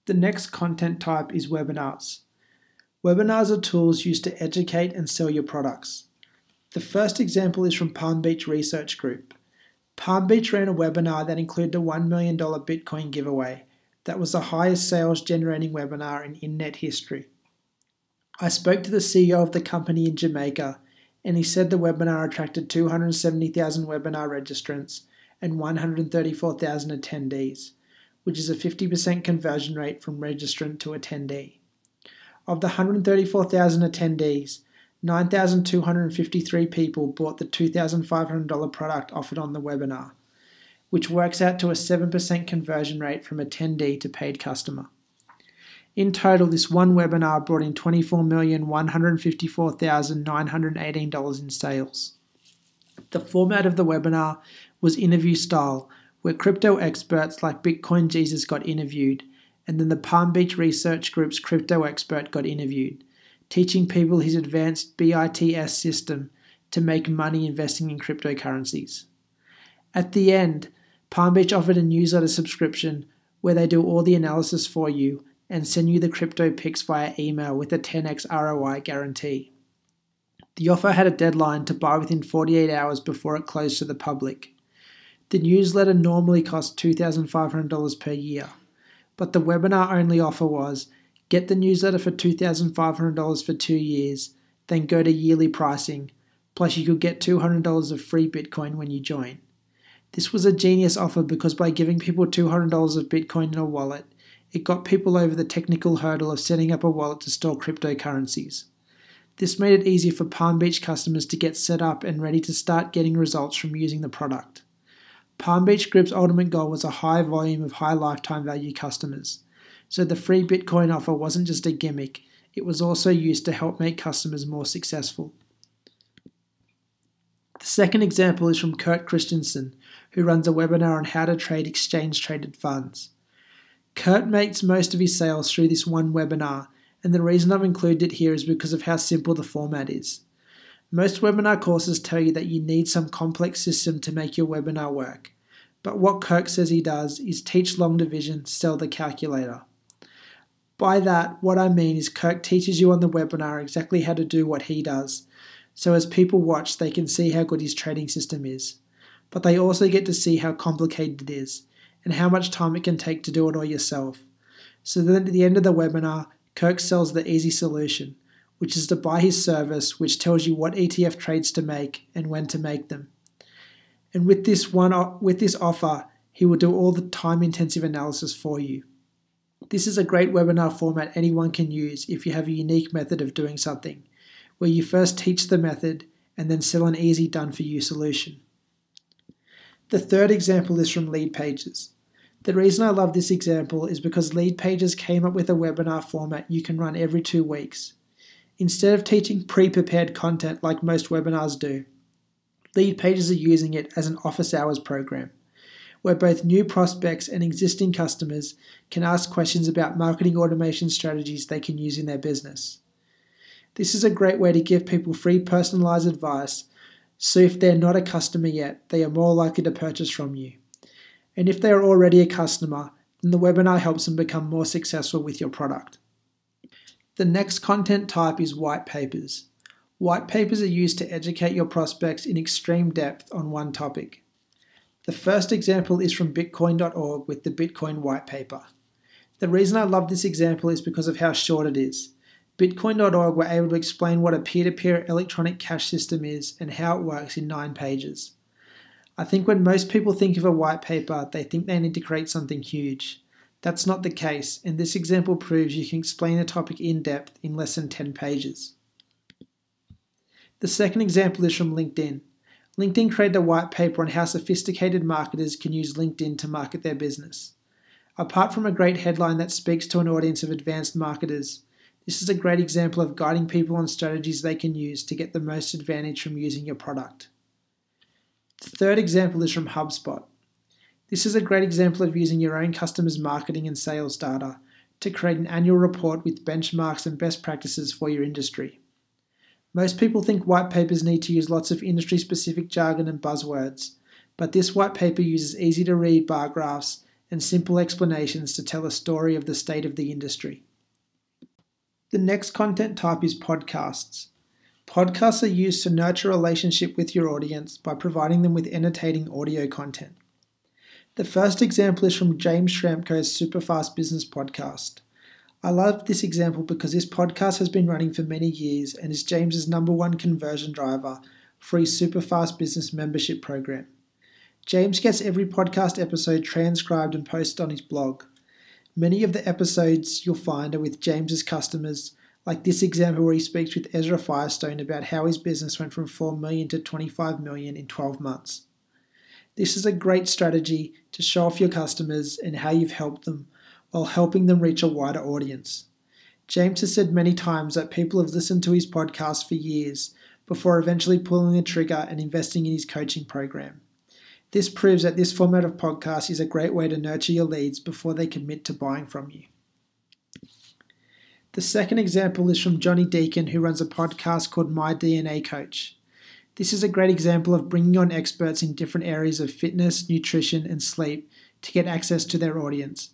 The next content type is webinars. Webinars are tools used to educate and sell your products. The first example is from Palm Beach Research Group. Palm Beach ran a webinar that included a $1 million Bitcoin giveaway that was the highest sales generating webinar in internet history. I spoke to the CEO of the company in Jamaica, and he said the webinar attracted 270,000 webinar registrants and 134,000 attendees, which is a 50% conversion rate from registrant to attendee. Of the 134,000 attendees, 9,253 people bought the $2,500 product offered on the webinar, which works out to a 7% conversion rate from attendee to paid customer. In total, this one webinar brought in $24,154,918 in sales. The format of the webinar was interview style, where crypto experts like Bitcoin Jesus got interviewed, and then the Palm Beach Research Group's crypto expert got interviewed, teaching people his advanced BITS system to make money investing in cryptocurrencies. At the end, Palm Beach offered a newsletter subscription where they do all the analysis for you and send you the crypto picks via email with a 10x ROI guarantee. The offer had a deadline to buy within 48 hours before it closed to the public. The newsletter normally costs $2,500 per year, but the webinar-only offer was get the newsletter for $2,500 for 2 years, then go to yearly pricing, plus you could get $200 of free Bitcoin when you join. This was a genius offer because by giving people $200 of Bitcoin in a wallet, it got people over the technical hurdle of setting up a wallet to store cryptocurrencies. This made it easy for Palm Beach customers to get set up and ready to start getting results from using the product. Palm Beach Group's ultimate goal was a high volume of high lifetime value customers, so the free Bitcoin offer wasn't just a gimmick, it was also used to help make customers more successful. The second example is from Kurt Christensen, who runs a webinar on how to trade exchange-traded funds. Kurt makes most of his sales through this one webinar, and the reason I've included it here is because of how simple the format is. Most webinar courses tell you that you need some complex system to make your webinar work, but what Kirk says he does is teach long division, sell the calculator. By that, what I mean is Kirk teaches you on the webinar exactly how to do what he does, so as people watch they can see how good his trading system is, but they also get to see how complicated it is, and how much time it can take to do it all yourself. So then at the end of the webinar, Kirk sells the easy solution, which is to buy his service, which tells you what ETF trades to make and when to make them. And with this offer, he will do all the time-intensive analysis for you. This is a great webinar format anyone can use if you have a unique method of doing something, where you first teach the method and then sell an easy done-for-you solution. The third example is from Lead Pages. The reason I love this example is because Lead Pages came up with a webinar format you can run every 2 weeks. Instead of teaching pre-prepared content like most webinars do, Lead Pages are using it as an office hours program, where both new prospects and existing customers can ask questions about marketing automation strategies they can use in their business. This is a great way to give people free personalized advice, so if they're not a customer yet, they are more likely to purchase from you. And if they are already a customer, then the webinar helps them become more successful with your product. The next content type is white papers. White papers are used to educate your prospects in extreme depth on one topic. The first example is from bitcoin.org with the Bitcoin white paper. The reason I love this example is because of how short it is. Bitcoin.org were able to explain what a peer-to-peer electronic cash system is and how it works in 9 pages. I think when most people think of a white paper, they think they need to create something huge. That's not the case, and this example proves you can explain a topic in depth in less than 10 pages. The second example is from LinkedIn. LinkedIn created a white paper on how sophisticated marketers can use LinkedIn to market their business. Apart from a great headline that speaks to an audience of advanced marketers, this is a great example of guiding people on strategies they can use to get the most advantage from using your product. The third example is from HubSpot. This is a great example of using your own customers' marketing and sales data to create an annual report with benchmarks and best practices for your industry. Most people think white papers need to use lots of industry-specific jargon and buzzwords, but this white paper uses easy-to-read bar graphs and simple explanations to tell a story of the state of the industry. The next content type is podcasts. Podcasts are used to nurture a relationship with your audience by providing them with entertaining audio content. The first example is from James Schramko's Superfast Business podcast. I love this example because this podcast has been running for many years and is James's #1 conversion driver for his Superfast Business membership program. James gets every podcast episode transcribed and posted on his blog. Many of the episodes you'll find are with James's customers, like this example where he speaks with Ezra Firestone about how his business went from $4 million to $25 million in 12 months. This is a great strategy to show off your customers and how you've helped them, while helping them reach a wider audience. James has said many times that people have listened to his podcast for years before eventually pulling the trigger and investing in his coaching program. This proves that this format of podcast is a great way to nurture your leads before they commit to buying from you. The second example is from Johnny Deacon, who runs a podcast called My DNA Coach. This is a great example of bringing on experts in different areas of fitness, nutrition, and sleep to get access to their audience,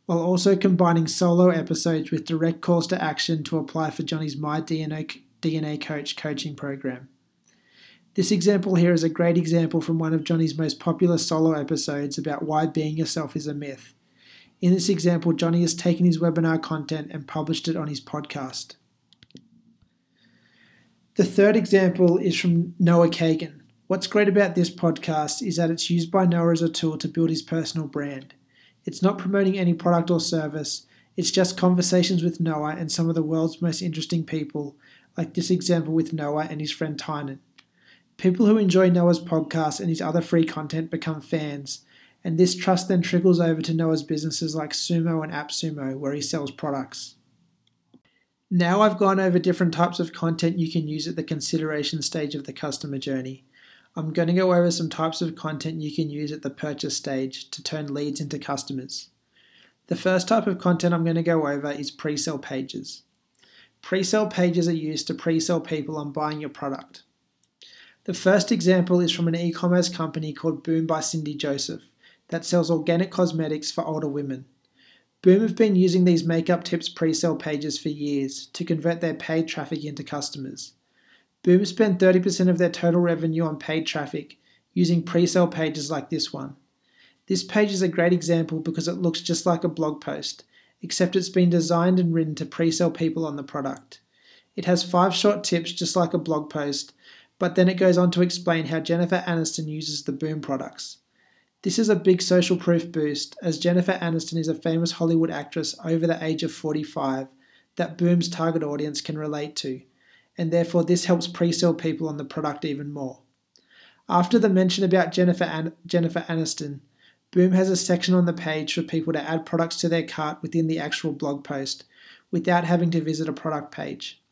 while also combining solo episodes with direct calls to action to apply for Johnny's My DNA Coach coaching program. This example here is a great example from one of Johnny's most popular solo episodes about why being yourself is a myth. In this example, Johnny has taken his webinar content and published it on his podcast. The third example is from Noah Kagan. What's great about this podcast is that it's used by Noah as a tool to build his personal brand. It's not promoting any product or service, it's just conversations with Noah and some of the world's most interesting people, like this example with Noah and his friend Tynan. People who enjoy Noah's podcast and his other free content become fans, and this trust then trickles over to Noah's businesses like Sumo and AppSumo, where he sells products. Now I've gone over different types of content you can use at the consideration stage of the customer journey. I'm going to go over some types of content you can use at the purchase stage to turn leads into customers. The first type of content I'm going to go over is pre-sale pages. Pre-sale pages are used to pre-sell people on buying your product. The first example is from an e-commerce company called Boom by Cindy Joseph that sells organic cosmetics for older women. Boom have been using these makeup tips pre-sale pages for years to convert their paid traffic into customers. Boom spend 30% of their total revenue on paid traffic using pre-sale pages like this one. This page is a great example because it looks just like a blog post, except it's been designed and written to pre-sell people on the product. It has 5 short tips just like a blog post, but then it goes on to explain how Jennifer Aniston uses the Boom products. This is a big social proof boost, as Jennifer Aniston is a famous Hollywood actress over the age of 45 that Boom's target audience can relate to, and therefore this helps pre-sell people on the product even more. After the mention about Jennifer Aniston, Boom has a section on the page for people to add products to their cart within the actual blog post without having to visit a product page.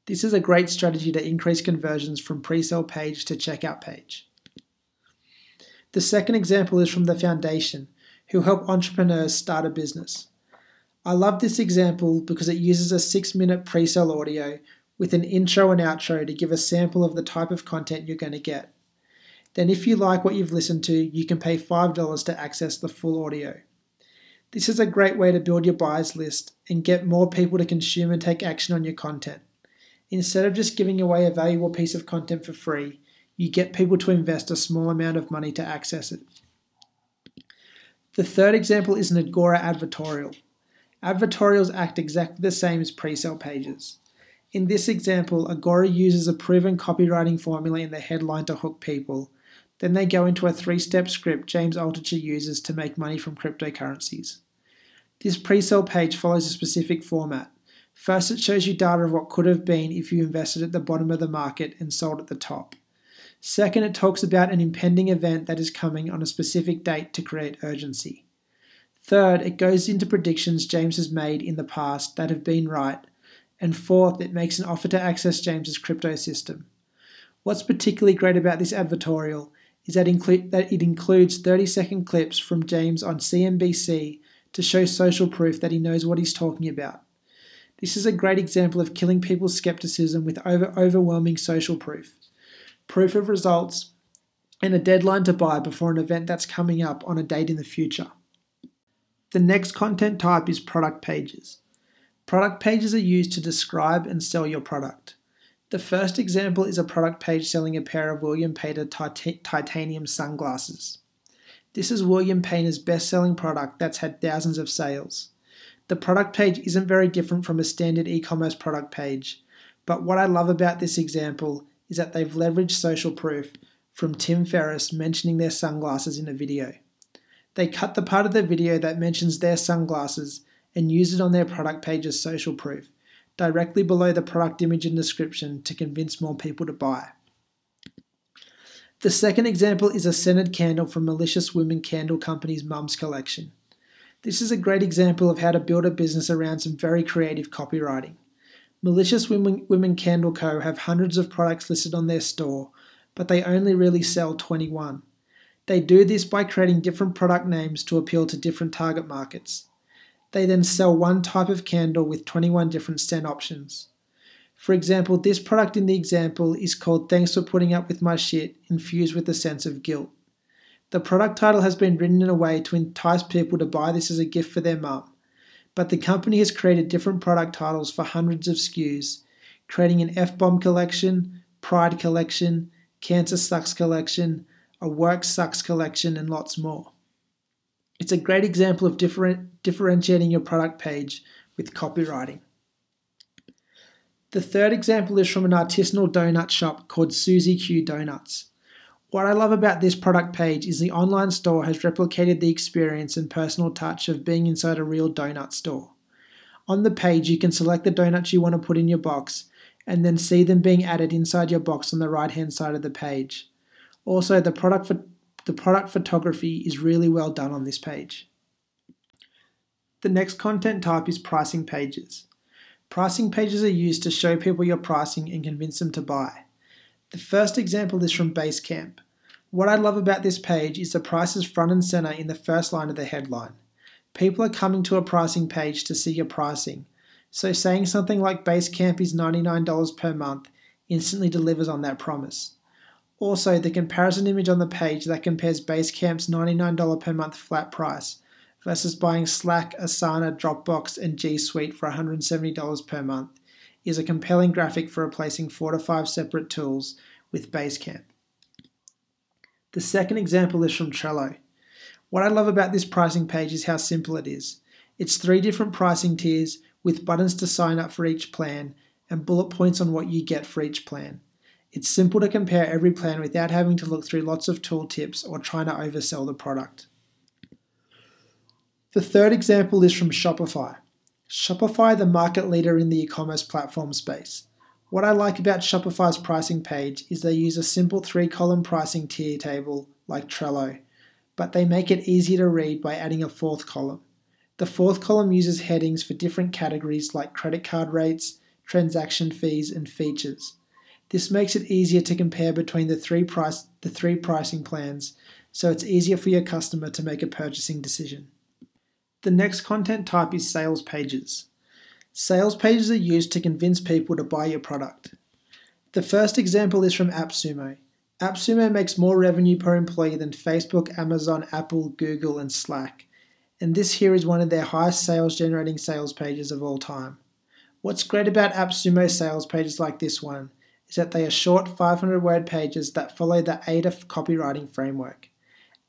This is a great strategy to increase conversions from pre-sell page to checkout page. The second example is from the Foundation, who help entrepreneurs start a business. I love this example because it uses a 6-minute pre-sell audio with an intro and outro to give a sample of the type of content you're going to get. Then if you like what you've listened to, you can pay $5 to access the full audio. This is a great way to build your buyers list and get more people to consume and take action on your content. Instead of just giving away a valuable piece of content for free, you get people to invest a small amount of money to access it. The third example is an Agora advertorial. Advertorials act exactly the same as pre-sale pages. In this example, Agora uses a proven copywriting formula in the headline to hook people. Then they go into a 3-step script James Altucher uses to make money from cryptocurrencies. This pre-sale page follows a specific format. First, it shows you data of what could have been if you invested at the bottom of the market and sold at the top. Second, it talks about an impending event that is coming on a specific date to create urgency. Third, it goes into predictions James has made in the past that have been right. And fourth, it makes an offer to access James's crypto system. What's particularly great about this advertorial is that it includes 30-second clips from James on CNBC to show social proof that he knows what he's talking about. This is a great example of killing people's skepticism with overwhelming social proof. Proof of results, and a deadline to buy before an event that's coming up on a date in the future. The next content type is product pages. Product pages are used to describe and sell your product. The first example is a product page selling a pair of William Painter titanium sunglasses. This is William Painter's best-selling product that's had thousands of sales. The product page isn't very different from a standard e-commerce product page, but what I love about this example is that they've leveraged social proof from Tim Ferriss mentioning their sunglasses in a video. They cut the part of the video that mentions their sunglasses and use it on their product page as social proof, directly below the product image and description to convince more people to buy. The second example is a scented candle from Malicious Women Candle Company's Mum's Collection. This is a great example of how to build a business around some very creative copywriting. Malicious Women Candle Co. have hundreds of products listed on their store, but they only really sell 21. They do this by creating different product names to appeal to different target markets. They then sell one type of candle with 21 different scent options. For example, this product in the example is called Thanks for Putting Up With My Shit, infused with a sense of guilt. The product title has been written in a way to entice people to buy this as a gift for their mum, but the company has created different product titles for hundreds of SKUs, creating an F-bomb collection, Pride collection, Cancer Sucks collection, a Work Sucks collection, and lots more. It's a great example of differentiating your product page with copywriting. The third example is from an artisanal donut shop called Susie Q Donuts. What I love about this product page is the online store has replicated the experience and personal touch of being inside a real donut store. On the page, you can select the donuts you want to put in your box and then see them being added inside your box on the right-hand side of the page. Also, the product photography is really well done on this page. The next content type is pricing pages. Pricing pages are used to show people your pricing and convince them to buy. The first example is from Basecamp. What I love about this page is the price is front and center in the first line of the headline. People are coming to a pricing page to see your pricing, so saying something like Basecamp is $99 per month instantly delivers on that promise. Also, the comparison image on the page that compares Basecamp's $99 per month flat price versus buying Slack, Asana, Dropbox, and G Suite for $170 per month is a compelling graphic for replacing 4 to 5 separate tools with Basecamp. The second example is from Trello. What I love about this pricing page is how simple it is. It's 3 different pricing tiers with buttons to sign up for each plan and bullet points on what you get for each plan. It's simple to compare every plan without having to look through lots of tooltips or trying to oversell the product. The third example is from Shopify. Shopify, the market leader in the e-commerce platform space. What I like about Shopify's pricing page is they use a simple 3-column pricing tier table like Trello, but they make it easier to read by adding a 4th column. The 4th column uses headings for different categories like credit card rates, transaction fees, and features. This makes it easier to compare between the three pricing plans, so it's easier for your customer to make a purchasing decision. The next content type is sales pages. Sales pages are used to convince people to buy your product. The first example is from AppSumo. AppSumo makes more revenue per employee than Facebook, Amazon, Apple, Google, and Slack. And this here is one of their highest sales-generating sales pages of all time. What's great about AppSumo sales pages like this one is that they are short 500-word pages that follow the AIDA copywriting framework.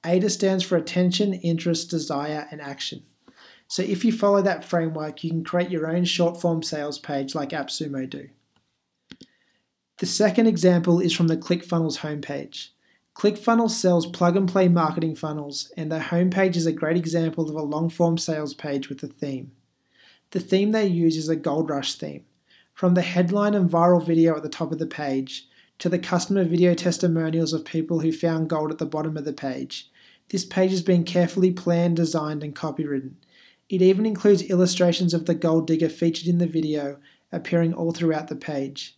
AIDA stands for attention, interest, desire, and action. So if you follow that framework, you can create your own short-form sales page like AppSumo do. The second example is from the ClickFunnels homepage. ClickFunnels sells plug-and-play marketing funnels, and their homepage is a great example of a long-form sales page with a theme. The theme they use is a Gold Rush theme. From the headline and viral video at the top of the page, to the customer video testimonials of people who found gold at the bottom of the page, this page has been carefully planned, designed, and copywritten. It even includes illustrations of the gold digger featured in the video, appearing all throughout the page.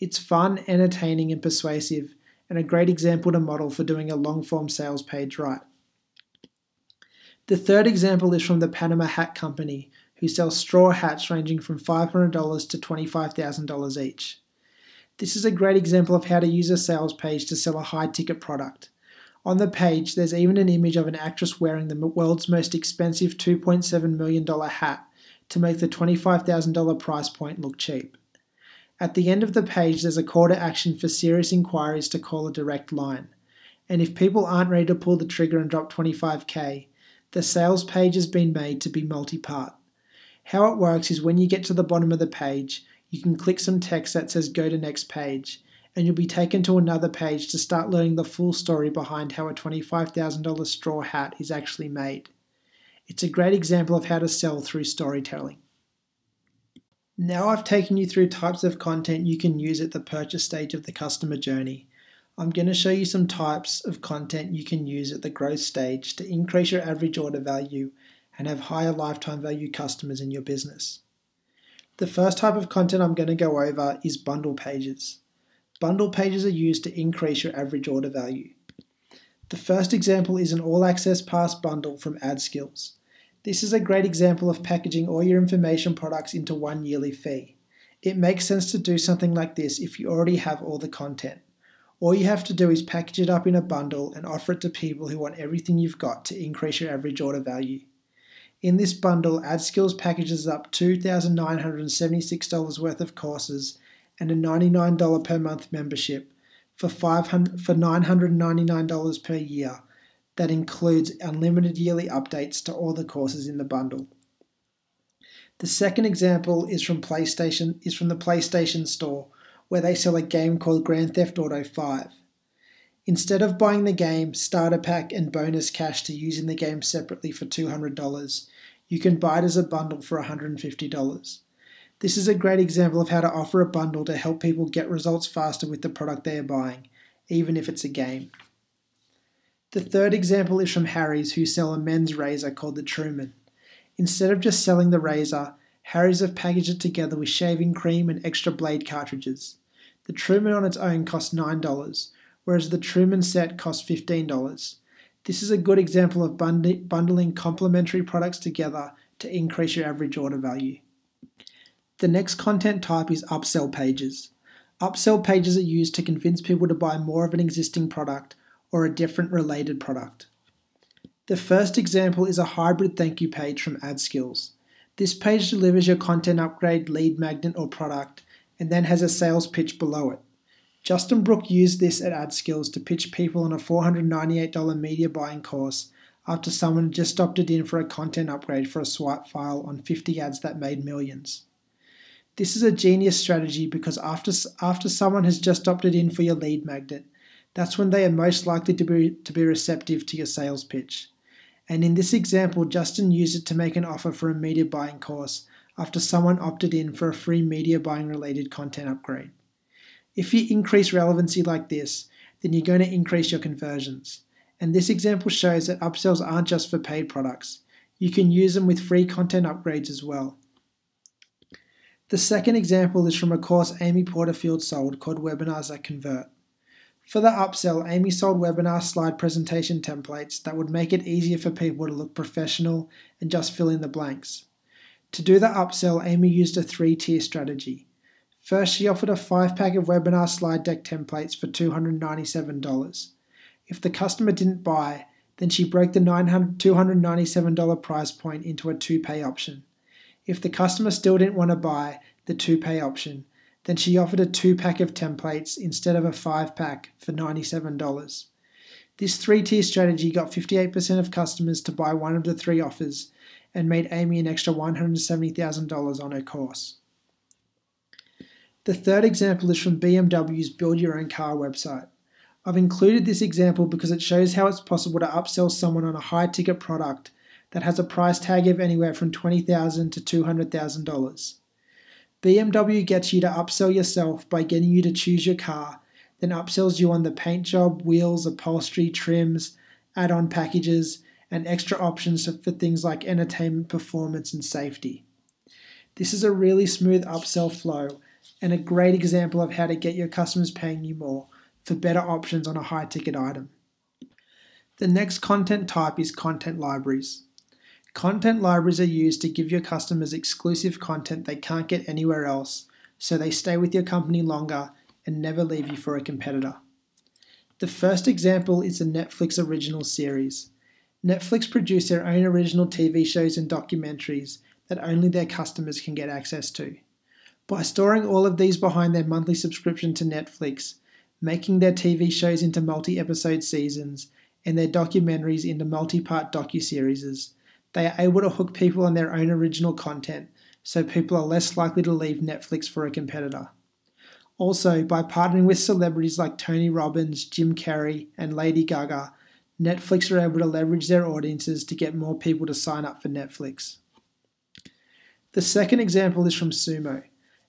It's fun, entertaining, and persuasive, and a great example to model for doing a long-form sales page right. The third example is from the Panama Hat Company, who sells straw hats ranging from $500 to $25,000 each. This is a great example of how to use a sales page to sell a high-ticket product. On the page, there's even an image of an actress wearing the world's most expensive $2.7 million hat to make the $25,000 price point look cheap. At the end of the page, there's a call to action for serious inquiries to call a direct line. And if people aren't ready to pull the trigger and drop $25K, the sales page has been made to be multi-part. How it works is when you get to the bottom of the page, you can click some text that says go to next page, and you'll be taken to another page to start learning the full story behind how a $25,000 straw hat is actually made. It's a great example of how to sell through storytelling. Now I've taken you through types of content you can use at the purchase stage of the customer journey. I'm going to show you some types of content you can use at the growth stage to increase your average order value and have higher lifetime value customers in your business. The first type of content I'm going to go over is bundle pages. Bundle pages are used to increase your average order value. The first example is an all-access pass bundle from AdSkills. This is a great example of packaging all your information products into one yearly fee. It makes sense to do something like this if you already have all the content. All you have to do is package it up in a bundle and offer it to people who want everything you've got to increase your average order value. In this bundle, AdSkills packages up $2,976 worth of courses and a $99 per month membership for $999 per year. That includes unlimited yearly updates to all the courses in the bundle. The second example is from the PlayStation Store, where they sell a game called Grand Theft Auto 5. Instead of buying the game, starter pack, and bonus cash to use in the game separately for $200, you can buy it as a bundle for $150. This is a great example of how to offer a bundle to help people get results faster with the product they are buying, even if it's a game. The third example is from Harry's, who sell a men's razor called the Truman. Instead of just selling the razor, Harry's have packaged it together with shaving cream and extra blade cartridges. The Truman on its own costs $9, whereas the Truman set costs $15. This is a good example of bundling complementary products together to increase your average order value. The next content type is upsell pages. Upsell pages are used to convince people to buy more of an existing product or a different related product. The first example is a hybrid thank you page from AdSkills. This page delivers your content upgrade, lead magnet, or product, and then has a sales pitch below it. Justin Brook used this at AdSkills to pitch people on a $498 media buying course after someone just opted in for a content upgrade for a swipe file on 50 ads that made millions. This is a genius strategy because after someone has just opted in for your lead magnet, that's when they are most likely to be receptive to your sales pitch. And in this example, Justin used it to make an offer for a media buying course after someone opted in for a free media buying related content upgrade. If you increase relevancy like this, then you're going to increase your conversions. And this example shows that upsells aren't just for paid products. You can use them with free content upgrades as well. The second example is from a course Amy Porterfield sold called Webinars That Convert. For the upsell, Amy sold webinar slide presentation templates that would make it easier for people to look professional and just fill in the blanks. To do the upsell, Amy used a 3-tier strategy. First, she offered a 5-pack of webinar slide deck templates for $297. If the customer didn't buy, then she broke the $297 price point into a 2-pay option. If the customer still didn't want to buy the 2-pay option, then she offered a 2-pack of templates instead of a 5-pack for $97. This 3-tier strategy got 58% of customers to buy one of the 3 offers and made Amy an extra $170,000 on her course. The third example is from BMW's Build Your Own Car website. I've included this example because it shows how it's possible to upsell someone on a high-ticket product that has a price tag of anywhere from $20,000 to $200,000. BMW gets you to upsell yourself by getting you to choose your car, then upsells you on the paint job, wheels, upholstery, trims, add-on packages, and extra options for things like entertainment, performance, and safety. This is a really smooth upsell flow and a great example of how to get your customers paying you more for better options on a high-ticket item. The next content type is content libraries. Content libraries are used to give your customers exclusive content they can't get anywhere else, so they stay with your company longer and never leave you for a competitor. The first example is the Netflix original series. Netflix produce their own original TV shows and documentaries that only their customers can get access to. By storing all of these behind their monthly subscription to Netflix, making their TV shows into multi-episode seasons, and their documentaries into multi-part docuseries, they are able to hook people on their own original content, so people are less likely to leave Netflix for a competitor. Also, by partnering with celebrities like Tony Robbins, Jim Carrey, and Lady Gaga, Netflix are able to leverage their audiences to get more people to sign up for Netflix. The second example is from Sumo.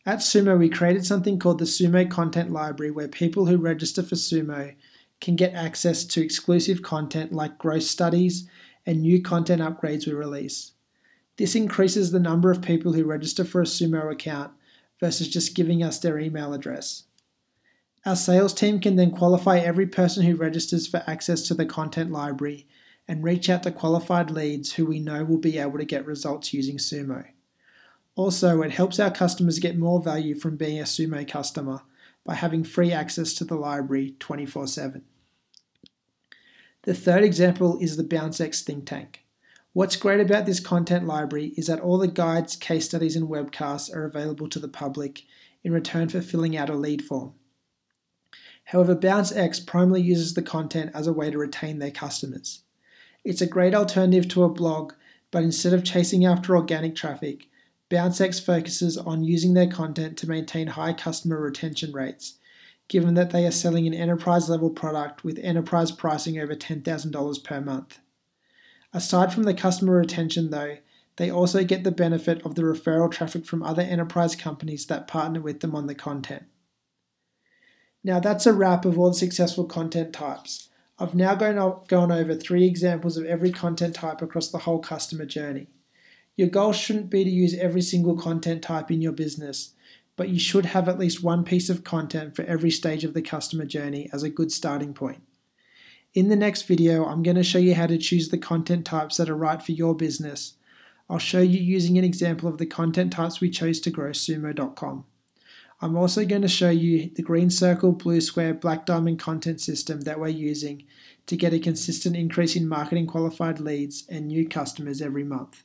At Sumo, we created something called the Sumo Content Library, where people who register for Sumo can get access to exclusive content like growth studies and new content upgrades we release. This increases the number of people who register for a Sumo account versus just giving us their email address. Our sales team can then qualify every person who registers for access to the content library and reach out to qualified leads who we know will be able to get results using Sumo. Also, it helps our customers get more value from being a Sumo customer by having free access to the library 24/7. The third example is the BounceX Think Tank. What's great about this content library is that all the guides, case studies, and webcasts are available to the public in return for filling out a lead form. However, BounceX primarily uses the content as a way to retain their customers. It's a great alternative to a blog, but instead of chasing after organic traffic, BounceX focuses on using their content to maintain high customer retention rates, given that they are selling an enterprise-level product with enterprise pricing over $10,000 per month. Aside from the customer retention though, they also get the benefit of the referral traffic from other enterprise companies that partner with them on the content. Now that's a wrap of all the successful content types. I've now gone over 3 examples of every content type across the whole customer journey. Your goal shouldn't be to use every single content type in your business, but you should have at least one piece of content for every stage of the customer journey as a good starting point. In the next video, I'm going to show you how to choose the content types that are right for your business. I'll show you using an example of the content types we chose to grow sumo.com. I'm also going to show you the green circle, blue square, black diamond content system that we're using to get a consistent increase in marketing qualified leads and new customers every month.